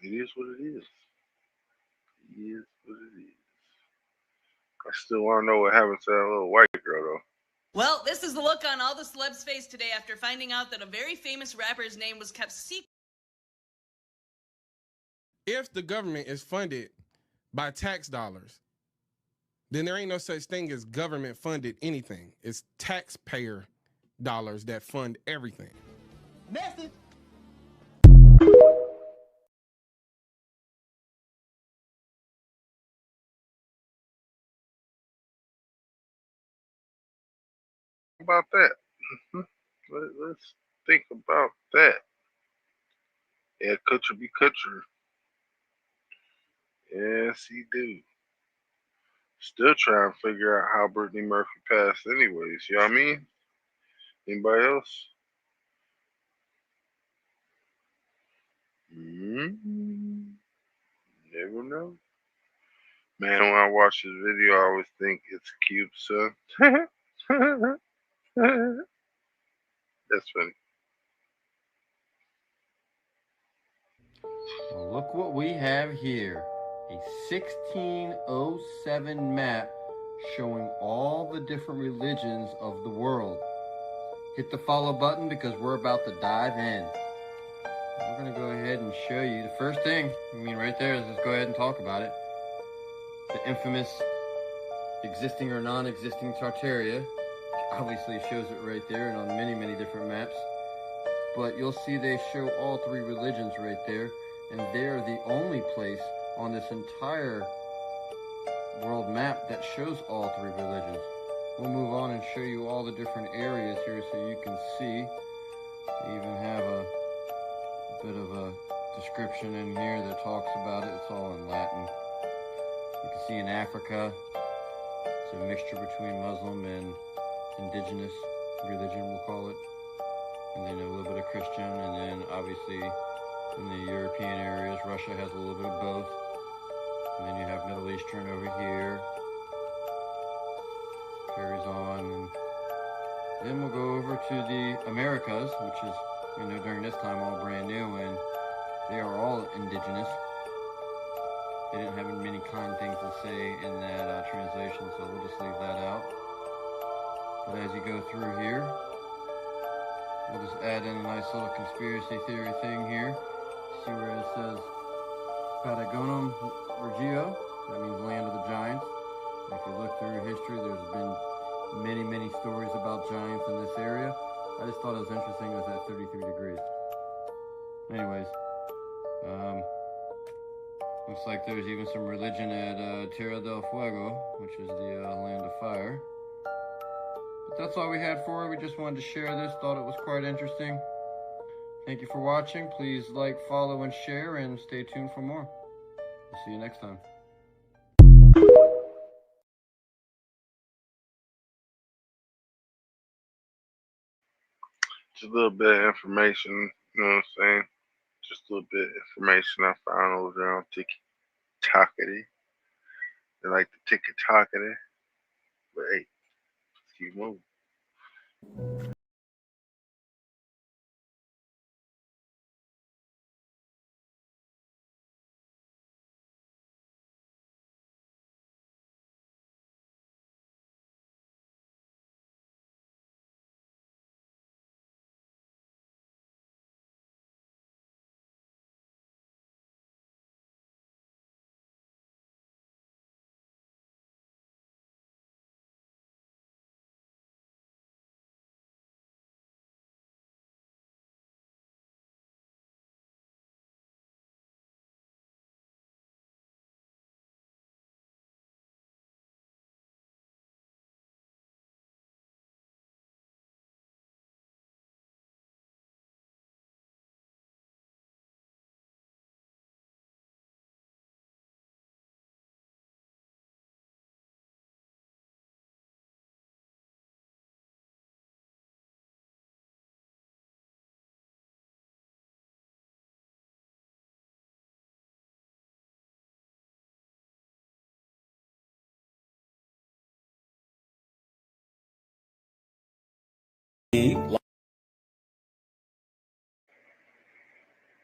P: it is what it is. It is what it is. I still want to know what happened to that little white girl, though.
K: Well, this is the look on all the celebs' face today after finding out that a very famous rapper's name was kept secret.
N: If the government is funded by tax dollars, then there ain't no such thing as government funded anything. It's taxpayer dollars that fund everything.
M: Message.
P: About that. Let's think about that. Yeah, Kutcher be Kutcher. Yes, he do. Still trying to figure out how Brittany Murphy passed anyways. You know what I mean? Anybody else? Never know. Man, when I watch this video, I always think it's Cube, son. That's funny.
O: Well, look what we have here. A 1607 map showing all the different religions of the world. Hit the follow button because we're about to dive in. We're going to go ahead and show you the first thing. Right there is let's go ahead and talk about it. The infamous existing or non-existing Tartaria. Which obviously shows it right there and on many, many different maps. But you'll see they show all three religions right there. And they're the only place on this entire world map that shows all three religions. We'll move on and show you all the different areas here so you can see. We even have a bit of a description in here that talks about it. It's all in Latin. You can see in Africa, it's a mixture between Muslim and indigenous religion, we'll call it. And then a little bit of Christian, and then obviously in the European areas, Russia has a little bit of both. And then you have Middle Eastern over here. Carries on. And then we'll go over to the Americas, which is, during this time all brand new, and they are all indigenous. They didn't have many kind things to say in that translation, so we'll just leave that out. But as you go through here, we'll just add in a nice little conspiracy theory thing here. See where it says Patagonum Regio. That means land of the giants. If you look through history, there's been many stories about giants in this area. I just thought it was interesting it was at 33 degrees. Anyways, looks like there's even some religion at Tierra del Fuego, which is the land of fire. But that's all we had for it. We just wanted to share this. Thought it was quite interesting. Thank you for watching. Please like, follow, and share, and stay tuned for more. We'll see you next time.
P: Just a little bit of information, you know what I'm saying? Just a little bit of information I found over there on Tictok. They like the Tictok. But hey, let's keep moving.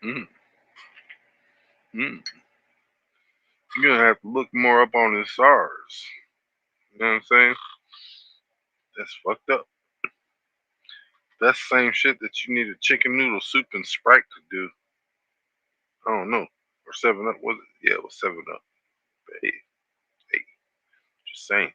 P: Mm. Mm. You're gonna have to look more up on his SARS. You know what I'm saying? That's fucked up. That's the same shit that you need a chicken noodle soup and Sprite to do. I don't know. Or 7 Up, was it? Yeah, it was 7 Up. But hey, just saying.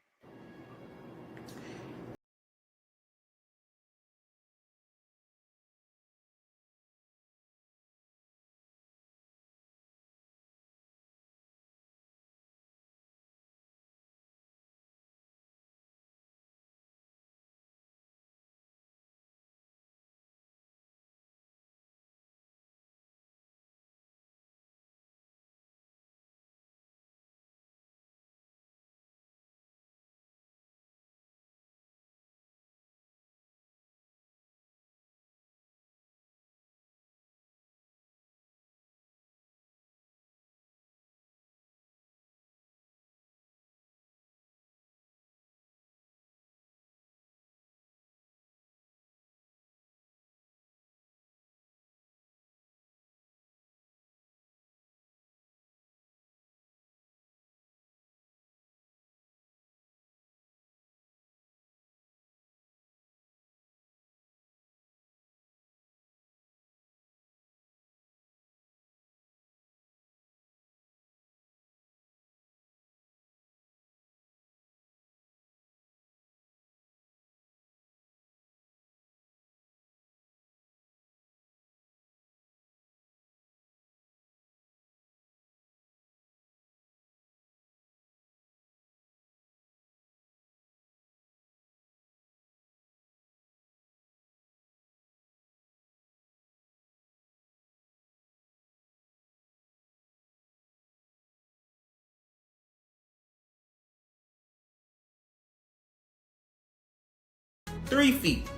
W: Three feet.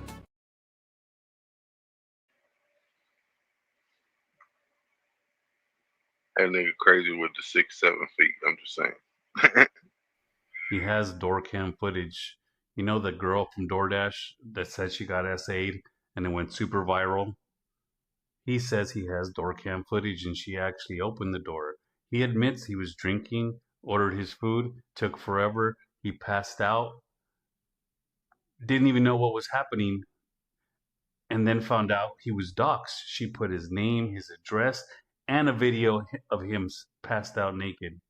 P: That nigga crazy with the 6, 7 feet. I'm just saying.
J: He has door cam footage. You know the girl from DoorDash that said she got SA'd and it went super viral? He says he has door cam footage and she actually opened the door. He admits he was drinking, ordered his food, took forever, he passed out, didn't even know what was happening, and then found out he was doxxed. She put his name, his address, and a video of him passed out naked.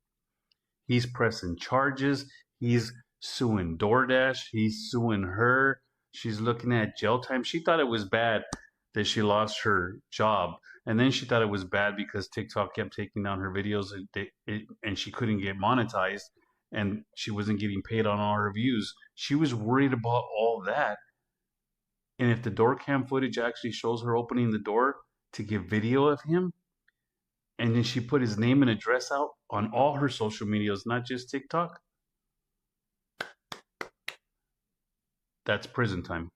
J: He's pressing charges. He's suing DoorDash. He's suing her. She's looking at jail time. She thought it was bad that she lost her job. And then she thought it was bad because TikTok kept taking down her videos and she couldn't get monetized and she wasn't getting paid on all her views. She was worried about all that. And if the door cam footage actually shows her opening the door to give video of him, and then she put his name and address out on all her social medias, not just TikTok, that's prison time.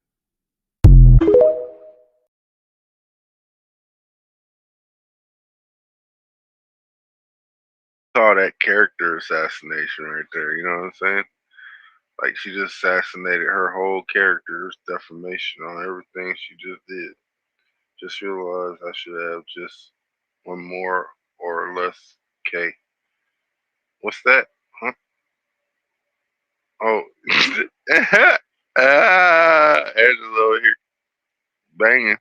P: Saw that character assassination right there. You know what I'm saying? Like she just assassinated her whole character's defamation on everything she just did. Just realized I should have just one more or less K. What's that? Huh? Oh, Angelo here banging.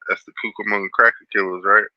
P: That's the Cucamonga Cracker Killers, right?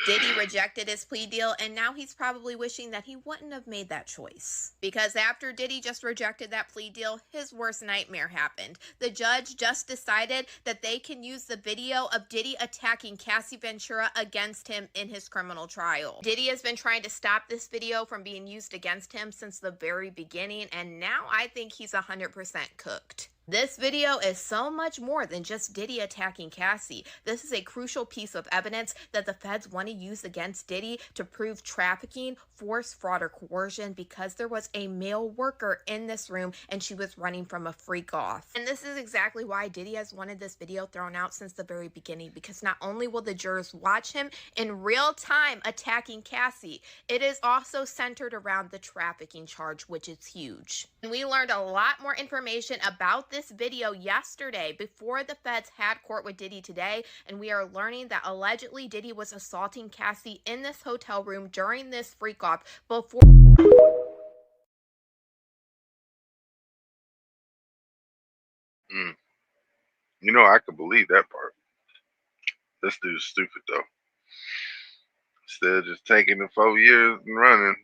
L: Diddy rejected his plea deal, and now he's probably wishing that he wouldn't have made that choice. Because after Diddy just rejected that plea deal, his worst nightmare happened. The judge just decided that they can use the video of Diddy attacking Cassie Ventura against him in his criminal trial. Diddy has been trying to stop this video from being used against him since the very beginning, and now I think he's 100% cooked. This video is so much more than just Diddy attacking Cassie. This is a crucial piece of evidence that the feds want to use against Diddy to prove trafficking, force, fraud, or coercion because there was a male worker in this room and she was running from a freak off. And this is exactly why Diddy has wanted this video thrown out since the very beginning, because not only will the jurors watch him in real time attacking Cassie, it is also centered around the trafficking charge, which is huge. And we learned a lot more information about this video yesterday before the feds had court with Diddy today, and we are learning that allegedly Diddy was assaulting Cassie in this hotel room during this freak off before.
P: You know, I could believe that part. This dude's stupid though. Instead of just taking the 4 years and running,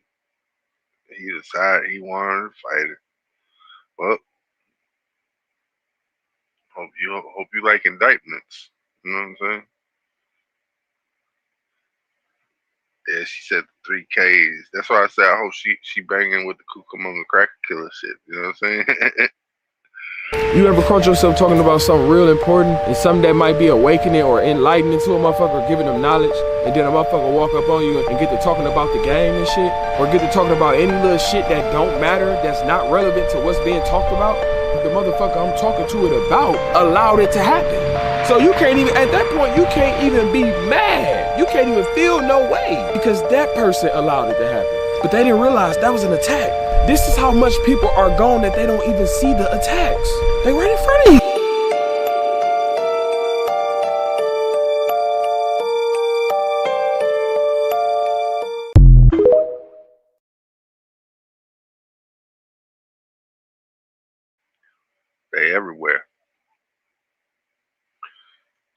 P: he decided he wanted to fight it. Well, hope you like indictments. You know what I'm saying? Yeah, she said the 3 Ks. That's why I said I hope she banging with the Cucamonga Cracker Killer shit. You know what I'm saying?
Q: You ever caught yourself talking about something real important and something that might be awakening or enlightening to a motherfucker, giving them knowledge, and then a motherfucker walk up on you and get to talking about the game and shit, or get to talking about any little shit that don't matter, that's not relevant to what's being talked about? The motherfucker I'm talking to it about allowed it to happen. So you can't even, at that point, you can't even be mad. You can't even feel no way because that person allowed it to happen. But they didn't realize that was an attack. This is how much people are gone that they don't even see the attacks. They right in front of you.
P: They everywhere.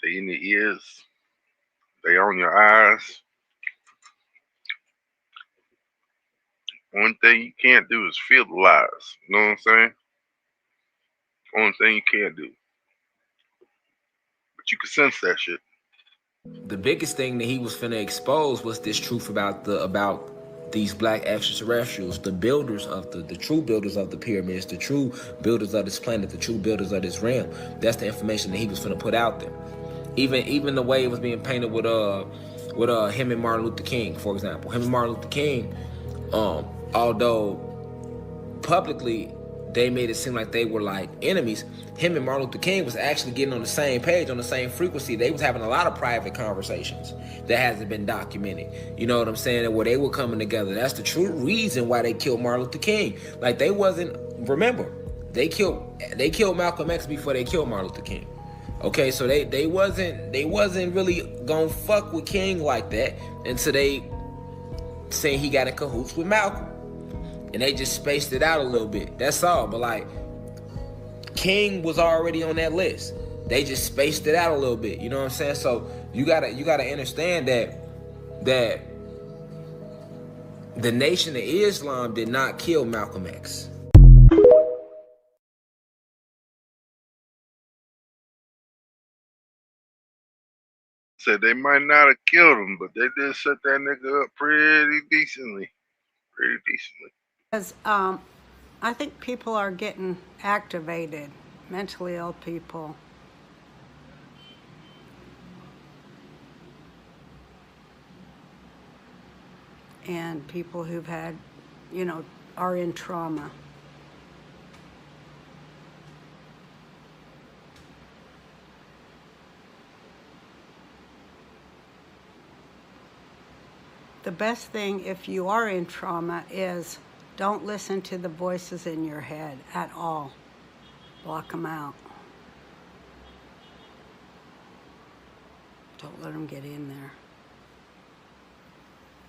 P: They in your ears. They on your eyes. One thing you can't do is feel the lies. You know what I'm saying? Only thing you can't do. But you can sense that shit.
W: The biggest thing that he was finna expose was this truth about these black extraterrestrials, the builders of the true builders of the pyramids, the true builders of this planet, the true builders of this realm. That's the information that he was finna put out there. Even the way it was being painted with him and Martin Luther King, for example. Him and Martin Luther King, although publicly they made it seem like they were like enemies, him and Martin Luther King was actually getting on the same page, on the same frequency. They was having a lot of private conversations that hasn't been documented. You know what I'm saying? Where they were coming together. That's the true reason why they killed Martin Luther King. Like they wasn't, remember, they killed Malcolm X before they killed Martin Luther King. Okay, so they wasn't really gonna fuck with King like that until they saying he got in cahoots with Malcolm. And they just spaced it out a little bit. That's all. But like, King was already on that list. They just spaced it out a little bit. You know what I'm saying? So you gotta understand that the Nation of Islam did not kill Malcolm X.
P: Said they might not have killed him, but they did set that nigga up pretty decently. Pretty decently.
R: Because I think people are getting activated, mentally ill people. And people who've had, you know, are in trauma. The best thing if you are in trauma is don't listen to the voices in your head at all. Block them out. Don't let them get in there.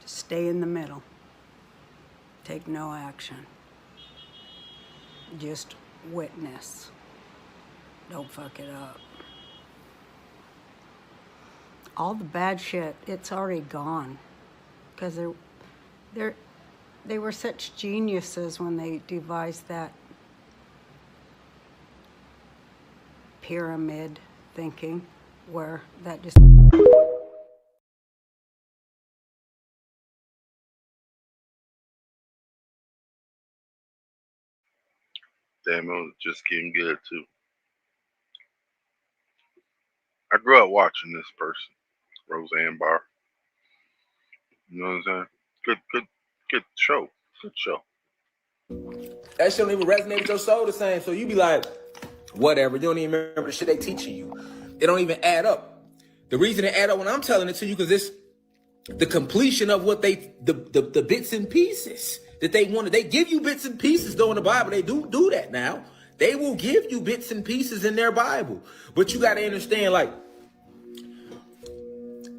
R: Just stay in the middle. Take no action. Just witness. Don't fuck it up. All the bad shit, it's already gone. Because they were such geniuses when they devised that pyramid thinking, where that just...
P: Damn, it was just getting good too. I grew up watching this person, Roseanne Barr. You know what I'm saying? Good show. Good show.
W: That shit don't even resonate with your soul the same. So you be like, whatever. You don't even remember the shit they teaching you. It don't even add up. The reason it add up when I'm telling it to you, because it's the completion of what the bits and pieces that they wanted. They give you bits and pieces though in the Bible. They do that now. They will give you bits and pieces in their Bible. But you got to understand, like,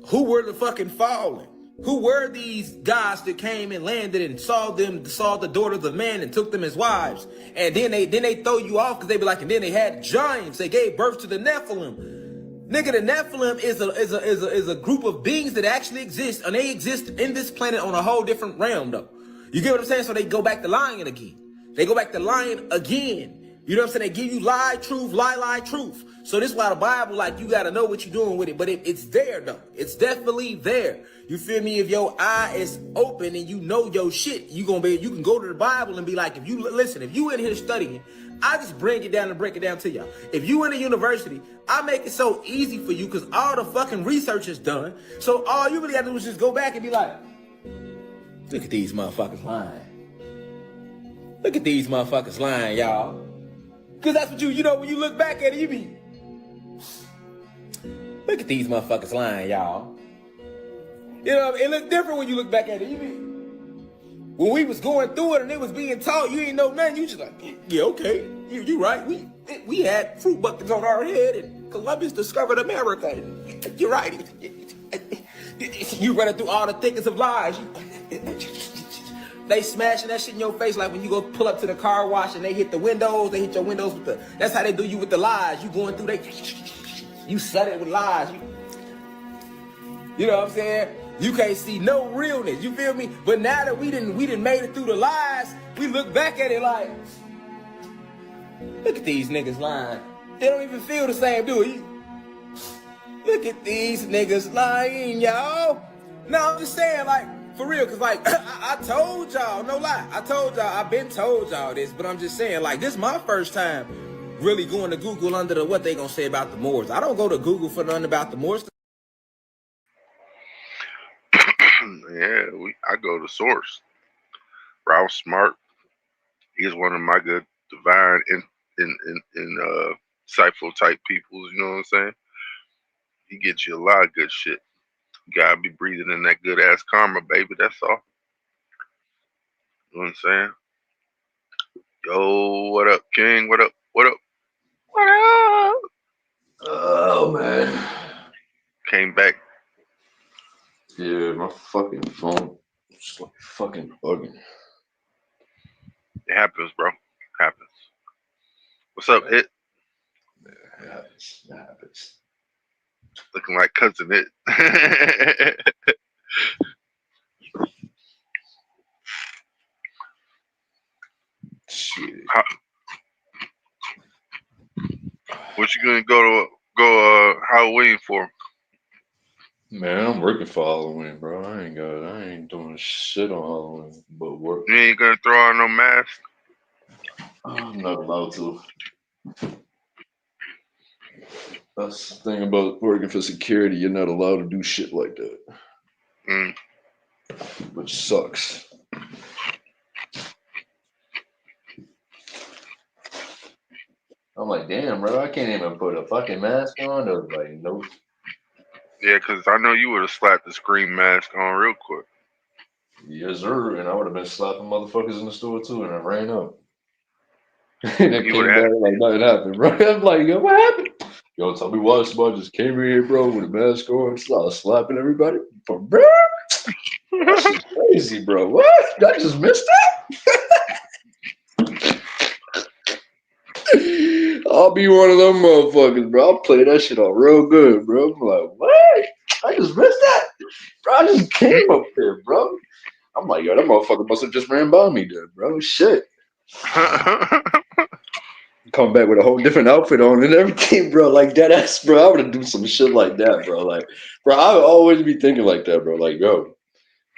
W: who were the fucking fallen? Who were these guys that came and landed and saw the daughters of men and took them as wives? And then they throw you off because they be like, and then they had giants. They gave birth to the Nephilim. Nigga, the Nephilim is a group of beings that actually exist, and they exist in this planet on a whole different realm, though. You get what I'm saying? So they go back to lying again. They go back to lying again. You know what I'm saying? They give you lie, truth, lie, truth. So this is why the Bible, like, you got to know what you're doing with it. But it's there, though. It's definitely there. You feel me? If your eye is open and you know your shit, you can go to the Bible and be like, if you in here studying, I just bring it down and break it down to y'all. If you in a university, I make it so easy for you because all the fucking research is done. So all you really got to do is just go back and be like, look at these motherfuckers lying. Look at these motherfuckers lying, y'all. Because that's what you know, when you look back at it, you be, look at these motherfuckers lying, y'all. You know, it look different when you look back at it. You be, when we was going through it and it was being taught, you ain't know nothing. You just like, yeah, okay, you right. We had fruit buckets on our head and Columbus discovered America. You're right. You running through all the thickest of lies. They smashing that shit in your face like when you go pull up to the car wash and they hit the windows, they hit your windows with that's how they do you with the lies. You going through, you set it with lies. You know what I'm saying? You can't see no realness, you feel me? But now that we didn't made it through the lies, we look back at it like, look at these niggas lying. They don't even feel the same, do it? Look at these niggas lying, y'all. No, I'm just saying, like, for real, because, like, I told y'all, no lie. I told y'all, I've been told y'all this, but I'm just saying, like, this is my first time really going to Google under the what they gonna say about the Moors. I don't go to Google for nothing about the Moors.
P: Yeah, I go to source. Ralph Smart. He's one of my good divine insightful type peoples. You know what I'm saying? He gets you a lot of good shit. You gotta be breathing in that good ass karma, baby. That's all. You know what I'm saying? Yo, what up, King? What up? What up? What up?
T: Oh man.
P: Came back.
T: Yeah, my fucking phone just like fucking bugging.
P: It happens, bro. Happens. What's up, Hit?
T: It happens.
P: Looking like Cousin It.
T: Shit.
P: What you gonna go Halloween for?
T: Man, I'm working for Halloween, bro. I ain't doing shit on Halloween but work.
P: You ain't gonna throw on no mask?
T: I'm not allowed to. That's the thing about working for security. You're not allowed to do shit like that. Which sucks. I'm like, damn, bro, I can't even put a fucking mask on. They're like, nope.
P: Yeah, because I know you would have slapped the screen mask on real quick.
T: Yes, sir. And I would have been slapping motherfuckers in the store too, and I ran up. And I came back like nothing happened, bro. I'm like, yo, what happened? Yo, tell me why somebody just came in here, bro, with a mask on, started slapping everybody. Bro, that shit's crazy, bro. What? I just missed that? I'll be one of them motherfuckers, bro. I'll play that shit all real good, bro. I'm like, what? I just missed that? Bro, I just came up there, bro. I'm like, yo, that motherfucker must have just ran by me then, bro. Shit. Come back with a whole different outfit on and everything, bro. Like that ass, bro. I would have do some shit like that, bro. Like, bro, I would always be thinking like that, bro. Like, yo,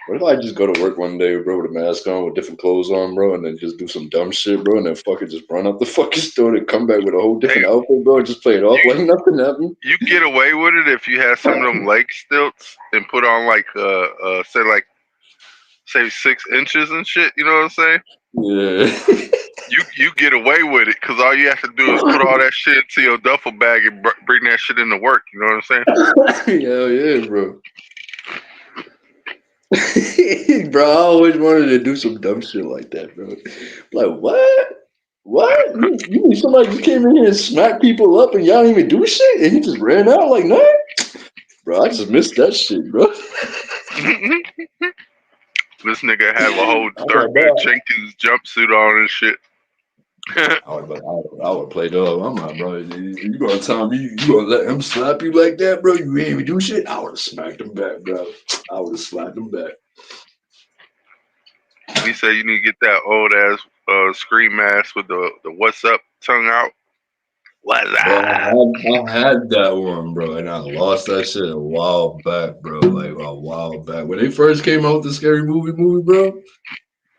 T: what if I just go to work one day, bro, with a mask on, with different clothes on, bro, and then just do some dumb shit, bro, and then fucking just run up the fucking store and come back with a whole different outfit, bro, and just play it off like nothing happened.
P: You get away with it if you had some of them leg stilts and put on like say 6 inches and shit. You know what I'm saying?
T: Yeah.
P: You get away with it because all you have to do is put all that shit into your duffel bag and bring that shit into work. You know what I'm saying?
T: Hell yeah, bro. Bro, I always wanted to do some dumb shit like that, bro. Like, what? What? You mean somebody just came in here and smacked people up and y'all didn't even do shit? And he just ran out like, nah? Bro, I just missed that shit, bro.
P: This nigga have a whole Dirk Jenkins jumpsuit on and shit.
T: I would play dog. I'm like, bro, you gonna tell me you gonna let him slap you like that, bro? You ain't even do shit? I would have smacked him back, bro. I would have slapped him back.
P: He said you need to get that old ass screen mask with the what's up tongue out. What's up?
T: I had that one, bro, and I lost that shit a while back, bro. Like a while back. When they first came out with the scary movie, bro.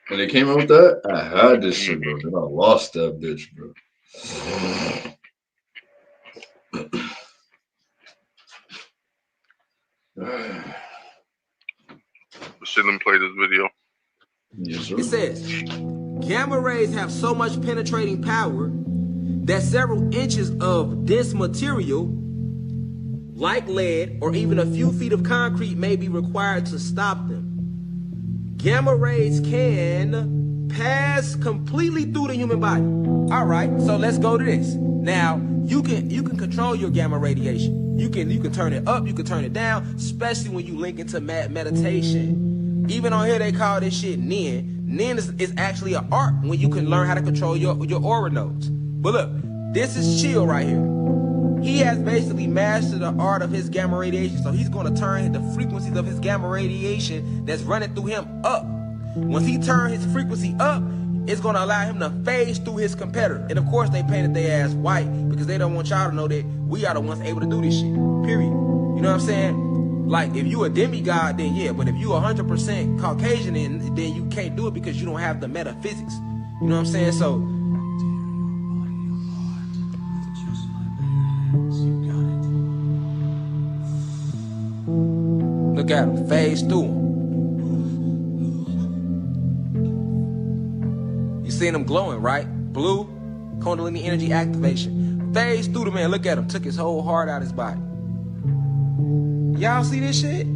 T: When they came out with that, I had this shit, bro. Then I lost that bitch, bro.
P: Shouldn't them play this video.
T: Yes, sir.
W: It says, gamma rays have so much penetrating power that several inches of dense material, like lead or even a few feet of concrete, may be required to stop them. Gamma rays can pass completely through the human body. All right, so let's go to this. Now, you can control your gamma radiation. You can turn it up, you can turn it down, especially when you link into meditation. Even on here, they call this shit Nin. Nin is actually an art when you can learn how to control your aura nodes. But look, this is Chill right here. He has basically mastered the art of his gamma radiation, so he's going to turn the frequencies of his gamma radiation that's running through him up. Once he turns his frequency up, it's going to allow him to phase through his competitor. And of course, they painted their ass white because they don't want y'all to know that we are the ones able to do this shit, period. You know what I'm saying? Like, if you a demigod, then yeah, but if you 100% Caucasian, then you can't do it because you don't have the metaphysics. You know what I'm saying? So, look at him, phase through him. You seen him glowing, right? Blue, Kundalini energy activation. Phase through the man, look at him, took his whole heart out of his body. Y'all see this shit?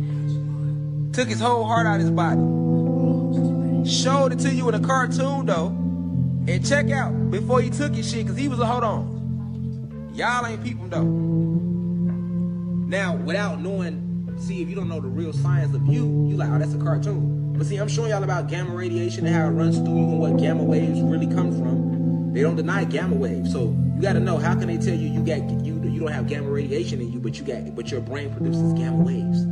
W: Took his whole heart out of his body. Showed it to you in a cartoon though. And check out, before he took his shit, cause he was hold on. Y'all ain't peeping though. Now, without knowing, see, if you don't know the real science of you like, oh, that's a cartoon. But see, I'm showing y'all about gamma radiation and how it runs through you and what gamma waves really come from. They don't deny gamma waves. So you got to know, how can they tell you you don't have gamma radiation in you, but your brain produces gamma waves?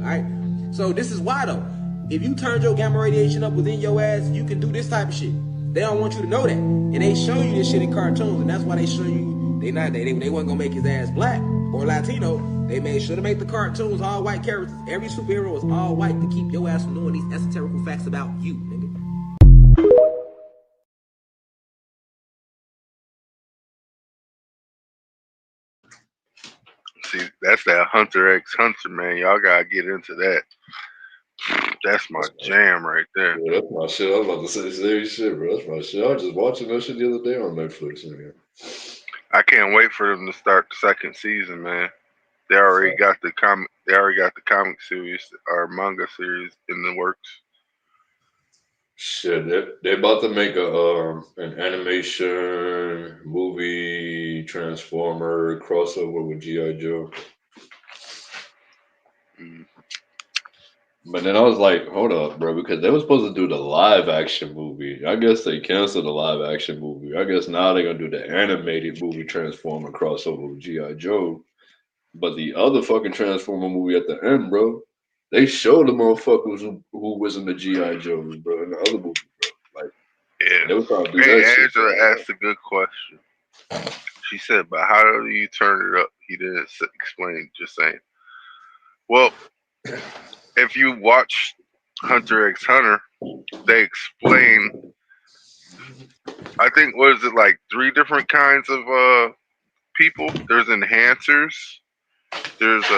W: All right. So this is why though. If you turned your gamma radiation up within your ass, you can do this type of shit. They don't want you to know that, and they show you this shit in cartoons, and that's why they show you they wasn't gonna make his ass black or Latino. They made sure to make the cartoons all white characters. Every superhero is all white to keep your ass from knowing these esoterical facts about you, nigga.
P: See, that's that Hunter x Hunter, man. Y'all gotta get into that. That's my jam right there.
T: Yeah, that's my shit. I was about to say the same shit, bro. That's my shit. I was just watching that shit the other day on Netflix, nigga.
P: I can't wait for them to start the second season, man. They already got the comic. They already got the comic series or manga series in the works.
T: Shit, they about to make an animation movie Transformer crossover with G.I. Joe. But then I was like, hold up, bro, because they were supposed to do the live action movie. I guess they canceled the live action movie. I guess now they're gonna do the animated movie Transformer crossover with G.I. Joe. But the other fucking Transformer movie at the end, bro, they showed the motherfuckers who was in the G.I. Joes, bro, in the other movie, bro. Like,
P: Yeah.
T: they were trying to do
P: Hey,
T: that shit.
P: Angela asked a good question. She said, "But how do you turn it up?" He didn't explain. Just saying. Well, if you watch Hunter x Hunter, they explain. I think what is it like 3 different kinds of people? There's enhancers. There's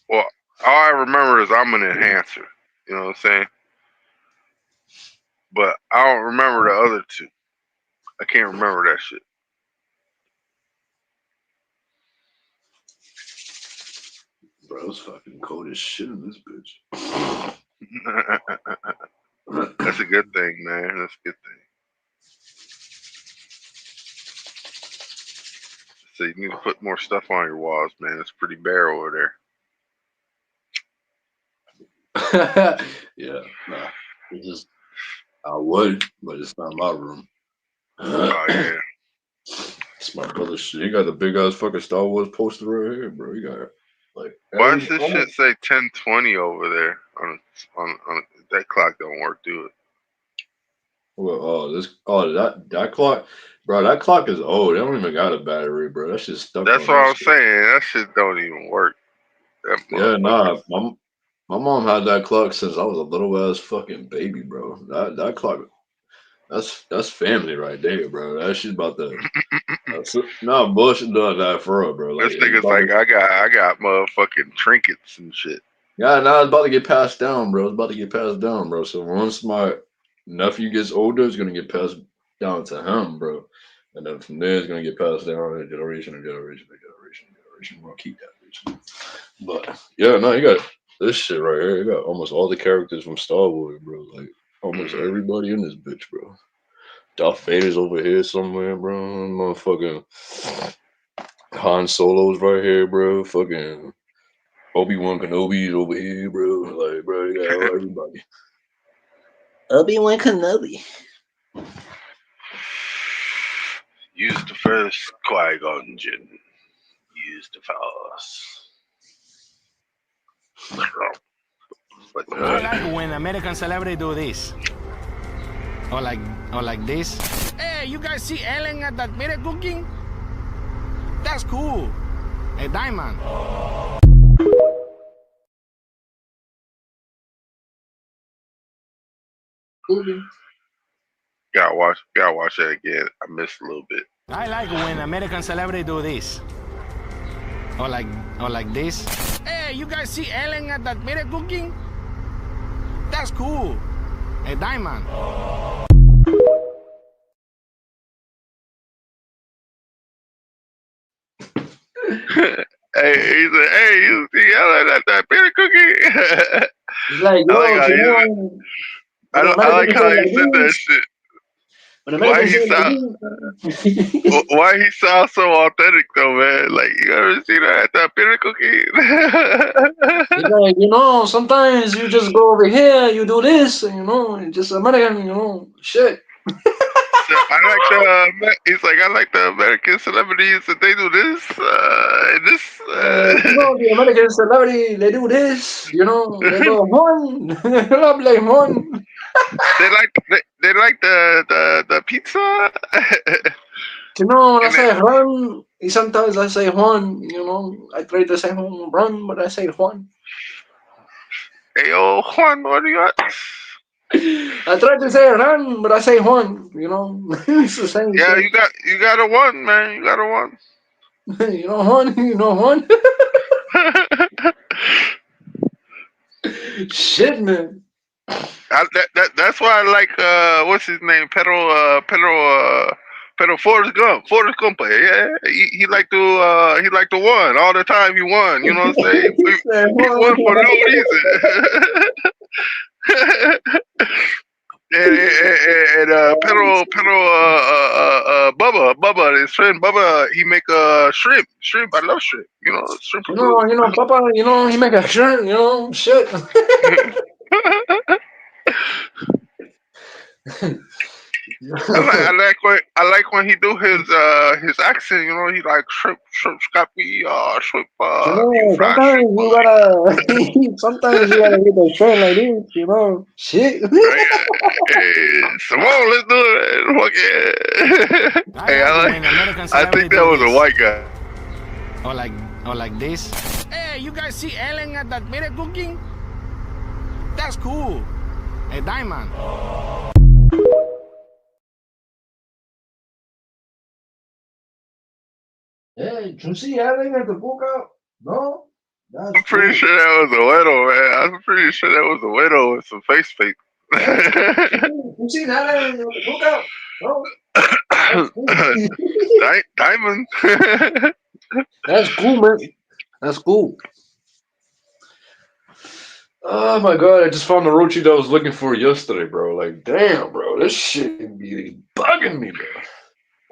P: well, all I remember is I'm an enhancer. You know what I'm saying? But I don't remember the other 2. I can't remember that shit.
T: Bro, it's fucking cold as shit in this bitch.
P: That's a good thing, man. That's a good thing. So you need to put more stuff on your walls, man. It's pretty bare over there.
T: Yeah, nah. It's just I would, but it's not my room.
P: Oh yeah.
T: It's my brother's shit. He got a big ass fucking Star Wars poster right here, bro. He got like
P: Why does this shit say 10:20 over there on that clock don't work, do it?
T: Well, that clock, bro. That clock is old. They don't even got a battery, bro. That shit's stuck.
P: That's
T: on
P: what
T: that
P: I'm
T: shit.
P: saying. That shit don't even work.
T: Yeah, nah. My mom had that clock since I was a little ass fucking baby, bro. That clock, that's family right there, bro. That shit about to. Nah, bullshit doing that for real, bro. Like
P: This
T: it's
P: nigga's
T: about
P: like,
T: to,
P: I got motherfucking trinkets and shit.
T: yeah, nah, it's about to get passed down, bro. It's about to get passed down, bro. So once my nephew gets older, it's gonna get passed down to him, bro. And then from there, it's gonna get passed down to generation to generation to generation to generation. We're gonna keep that bitch. But yeah, no, you got this shit right here. You got almost all the characters from Star Wars, bro. Like almost everybody in this bitch, bro. Darth Vader's over here somewhere, bro. Motherfucking Han Solo's right here, bro. Fucking Obi-Wan Kenobi's over here, bro. Like, bro, you got everybody. Obi-Wan Kenobi.
P: Use the first Qui-Gon Jinn. Use the Force.
M: I like when American celebrities do this. Or like this. Hey, you guys see Ellen at that mirror cooking? That's cool. A diamond.
P: Gotta watch that again. I missed a little bit.
M: I like when American celebrities do this. Or like this. Hey, you guys see Ellen at that mirror cooking? That's cool. A diamond.
P: Hey, he said, "Hey, you see Ellen at that beer cookie?"
T: He's like, yo,
P: I like how he said that shit.
T: When
P: Why
T: Americans
P: he
T: say like
P: sound?
T: this,
P: Why he sounds so authentic though, man? Like you ever see that pinnacle kid?
T: it's like, sometimes you just go over here, you do this, and just American, shit.
P: So I like he's like I like the American celebrities that they do this, this.
T: The American celebrity, they do this, they go one, I'm like one.
P: They like the pizza.
T: When I
P: And then,
T: say run, sometimes I say Juan, I try to say run, but I say Juan.
P: hey yo, Juan, what are you at?
T: I try to say run, but I say Juan, it's the same
P: Yeah,
T: shit.
P: you got a one, man. You got a one.
T: Juan, Juan. Shit, man.
P: That's why I like what's his name, Pedro Forrest Gump. Forrest Gump, yeah, he like to won all the time. He won, you know what I'm saying? He won for no reason. And Pedro Bubba, his friend Bubba, he make shrimp. I love shrimp. You know, shrimp are good.
T: Papa, he make a shirt, shit.
P: I like when he do his accent. You know, he like shrimp scrappy, shrimp you fried
T: Sometimes
P: shrimp.
T: you gotta, sometimes you gotta hit the train like this, shit.
P: Hey, Simone, let's do it. Fuck yeah.
M: I
P: Hey,
M: like when American
P: I
M: celebrity
P: think that
M: do
P: was a
M: this.
P: white guy.
M: Or like this. Hey, you guys see Ellen at that minute cooking? That's cool. Hey, Diamond.
T: Hey, you see Ellen at the book out? No? That's
P: I'm pretty sure that was a widow, man. I'm pretty sure that was a widow with some face paint.
T: You see Ellen at the book out? No? That's cool.
P: Diamond.
T: That's cool, man. That's cool. Oh my god, I just found the Rochi that I was looking for yesterday, bro. Like, damn, bro. This shit be bugging me, bro.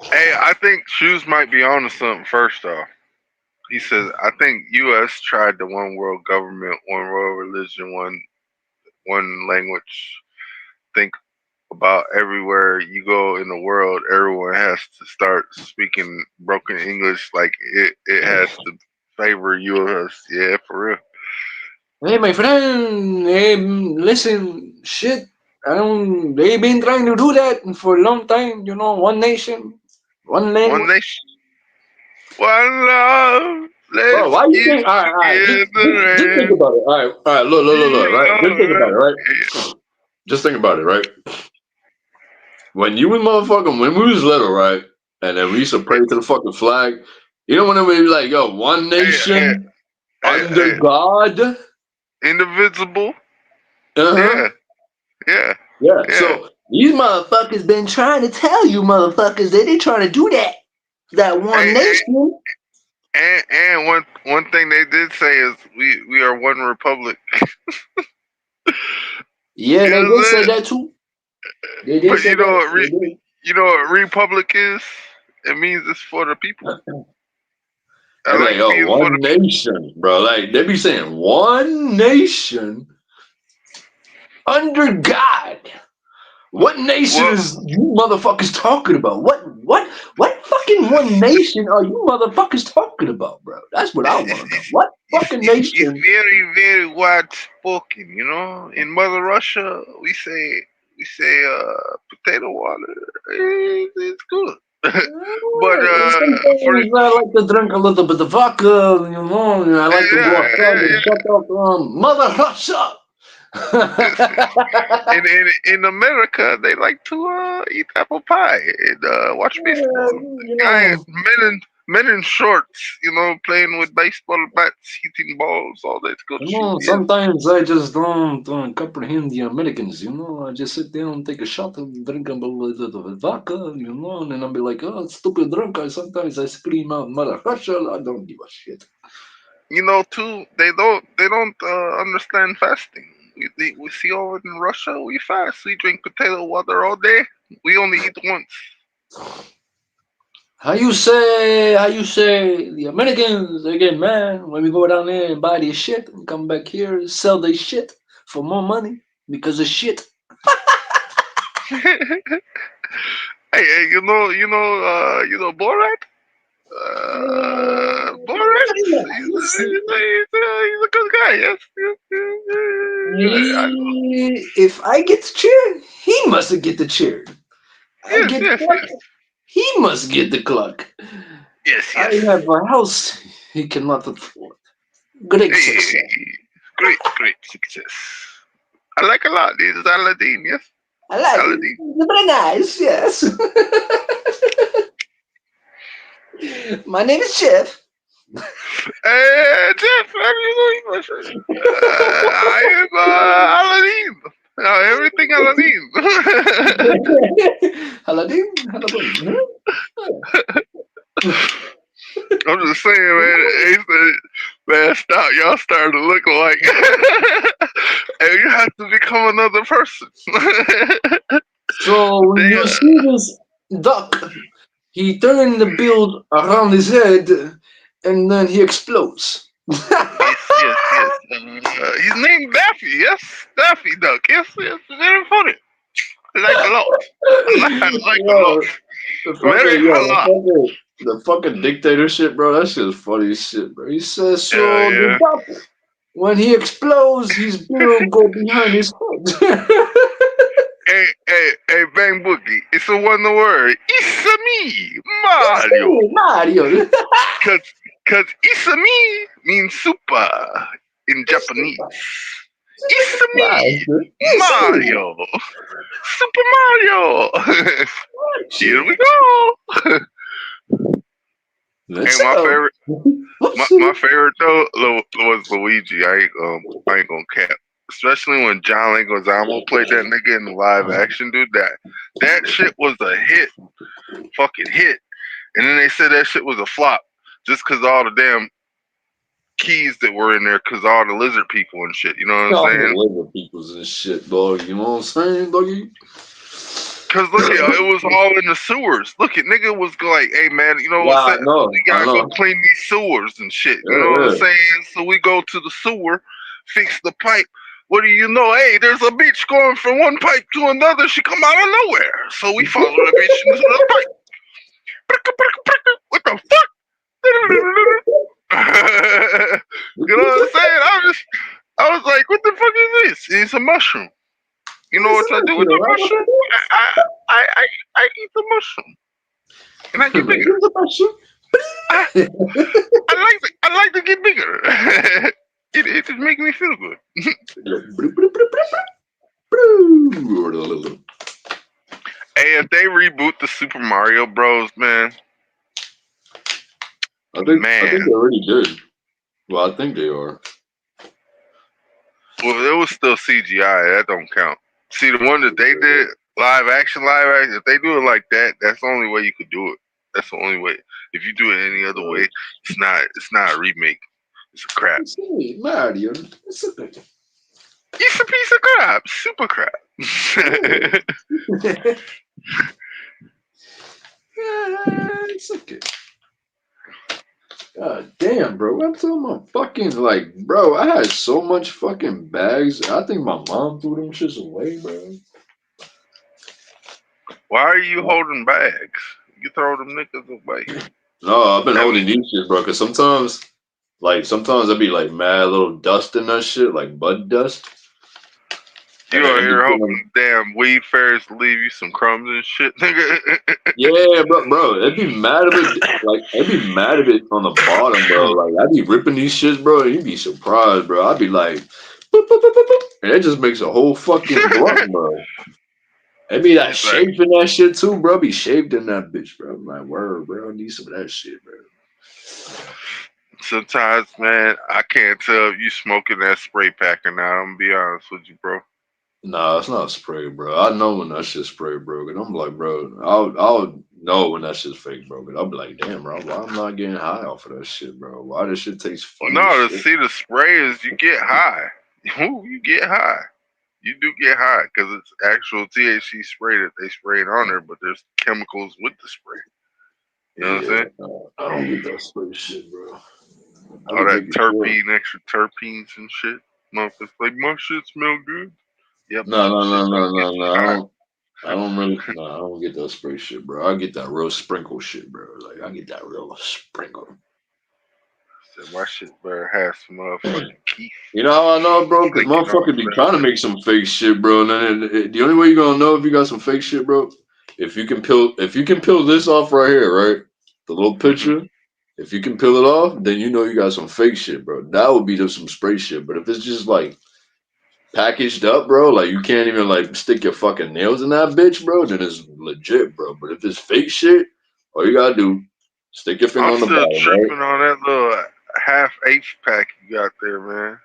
P: Hey, I think Shoes might be on to something first off. He says, I think US tried the one world government, one world religion, one language. Think about everywhere you go in the world, everyone has to start speaking broken English like it has to favor US. Yeah, for real.
T: Hey, my friend. Hey, listen, shit. They've been trying to do that for a long time, one nation, one
P: One
T: language.
P: nation, one love.
T: Bro,
P: Let's
T: why you
P: get
T: think? All right. Just think
P: together
T: about it. All right. Look. Right. Just think about it. Right.
P: and
T: Just think about it. Right. When you and motherfucking when we was little, right, and then we used to pray to the fucking flag. When we be like, yo, one nation under God.
P: indivisible.
T: Uh huh.
P: Yeah.
T: Yeah. So these motherfuckers been trying to tell you, motherfuckers, that they trying to do that. That one
P: Hey,
T: nation.
P: and one thing they did say is we are one republic.
T: Yeah,
P: You
T: they
P: know
T: did
P: what I'm
T: say
P: saying?
T: that too. They did
P: But
T: say that. They did.
P: you know what republic is? It means it's for the people.
T: They
P: I
T: be
P: like
T: like, yo,
P: being for the
T: one
P: people.
T: nation, bro. Like they be saying one nation under God. What nation
P: Well,
T: is you motherfuckers talking about? What fucking one nation are you motherfuckers talking about, bro? That's what I want to know. What fucking
P: it's
T: nation?
P: very very wide spoken. You know, in Mother Russia we say potato water. It's good. But for
T: Sometimes I like to drink a little bit of vodka, and I like to go outside and
P: yeah,
T: shut up, Mother Russia.
P: in America, they like to eat apple pie and watch baseball. Guy, men in shorts, playing with baseball bats, hitting balls, all that good shit. Yeah,
T: Sometimes I just don't comprehend the Americans, I just sit down, take a shot, and drink a little bit of vodka, and then I'll be like, oh, stupid drunk. Sometimes I scream out, Mother Russia. I don't give a shit.
P: too. They don't understand fasting. We see over in Russia, we fast. We drink potato water all day. We only eat once.
T: How you say the Americans, they get mad when we go down there and buy their shit and come back here and sell their shit for more money because of shit.
P: Hey, you know, Borat. Borat. He's a good guy. Yes.
T: If I get the chair, he must get the chair. I
P: Yes.
T: get
P: Yes.
T: clock, he must get the clock.
P: Yes.
T: I
P: Yes.
T: have a house he cannot afford. Great
P: Hey,
T: success.
P: great success. I like a lot. This is Aladdin. Yes.
T: I like it.
P: Aladdin.
T: Very nice, yes. My name is Jeff.
P: Jeff, how do you know English? I am Aladdin. Everything Aladdin.
T: Aladdin? Aladdin.
P: I'm just saying, man. He said, man, stop. Y'all starting to look like. And you have to become another person.
T: So when you see this duck, he turned the build around his head and then he explodes.
P: Yes. His name Daffy. Yes, Daffy Duck. Yes. Very funny. I like a lot. I like a lot. Very lot.
T: The fucking dictatorship, bro. That shit is funny as shit, bro. He says, so
P: Hell
T: the
P: yeah.
T: duck, when he explodes, his build go behind his head.
P: Hey, Bang Boogie. It's a wonder word. It's me, Mario.
T: Mario.
P: Cause it's me means super in Japanese. It's me, Mario. Super Mario. Here we go. Hey, my favorite though was Luigi. I ain't gonna cap. Especially when John Leguizamo played that nigga in the live action, dude. That shit was a hit, fucking hit. And then they said that shit was a flop just cause all the damn keys that were in there, cause all the lizard people and shit. You know what I'm
T: All
P: saying?
T: the lizard peoples and shit, dog. You know what I'm saying, doggy?
P: Cause look at it was all in the sewers. Look at nigga was like, hey man, you know
T: Yeah,
P: what? We gotta go
T: know.
P: clean these sewers and shit. You know what I'm saying? So we go to the sewer, fix the pipe. What do you know? Hey, there's a bitch going from one pipe to another. She come out of nowhere. So we follow the bitch into the pipe. What the fuck? You know what I'm saying? I was like, what the fuck is this? It's a mushroom. You know what I do with the mushroom? I eat the mushroom, and I get bigger. I like to get bigger. It just makes me feel good. Hey, if they reboot the Super Mario Bros, man.
T: I think they already did. Well, I think they are.
P: Well, it was still CGI. That don't count. See, the one that they did, live action. If they do it like that, that's the only way you could do it. That's the only way. If you do it any other way, it's not a remake. It's a crap.
T: Mario.
P: It's a piece of crap. Super crap.
T: It's okay. God damn, bro. I'm talking about fucking, like, bro, I had so much fucking bags. I think my mom threw them shits away, bro.
P: Why are you holding bags? You throw them niggas away.
T: No, I've been holding these shit, bro, because sometimes I be like mad little dust in that shit, like bud dust.
P: You out here hoping damn weed fairies leave you some crumbs and shit, nigga.
T: Yeah, bro, it'd be mad of it. Like, it'd be mad of it on the bottom, bro. Like, I'd be ripping these shits, bro, and you'd be surprised, bro. I'd be like, boop, boop, boop, boop, boop, and it just makes a whole fucking blunt, bro. It be that shaped in that shit too, bro. Be shaped in that bitch, bro. I'm like, word, bro. I need some of that shit, bro.
P: Sometimes, man, I can't tell if you smoking that spray pack or not. I'm gonna be honest with you, bro.
T: Nah, it's not spray, bro. I know when that shit's spray, bro. And I'm like, bro, I'll know when that shit's fake, bro. But I'll be like, damn, bro, why I'm not getting high off of that shit, bro? Why this shit tastes funny?
P: No, to see the spray is you get high. Ooh, you get high. You do get high because it's actual THC spray that they sprayed on there, but there's chemicals with the spray. You know what I'm
T: Yeah,
P: saying?
T: I don't get that spray shit, bro. I
P: All
T: be
P: that
T: drinking pure.
P: terpene, extra terpenes and shit. Motherfuckers like, my shit smell good. Yep,
T: No, no,
P: shit
T: no,
P: don't
T: no,
P: get
T: no,
P: you
T: no.
P: high.
T: I don't really. No, I don't get that spray shit, bro. I get that real sprinkle shit, bro. Like I get that real sprinkle.
P: Said my shit better have some motherfucking Keith
T: You know how I know, bro? Because
P: flaking off
T: motherfuckers be
P: that
T: trying to
P: bitch.
T: make some fake shit, bro. And then the only way you gonna know if you got some fake shit, bro, if you can peel this off right here, right, the little
P: Mm-hmm.
T: picture. If you can peel it off, then you know you got some fake shit, bro. That would be just some spray shit. But if it's just like packaged up, bro, like you can't even like stick your fucking nails in that bitch, bro, then it's legit, bro. But if it's fake shit, all you gotta do, stick your finger
P: I'm
T: on the
P: still
T: bottom, right?
P: tripping on that little half-eighth pack you got there, man.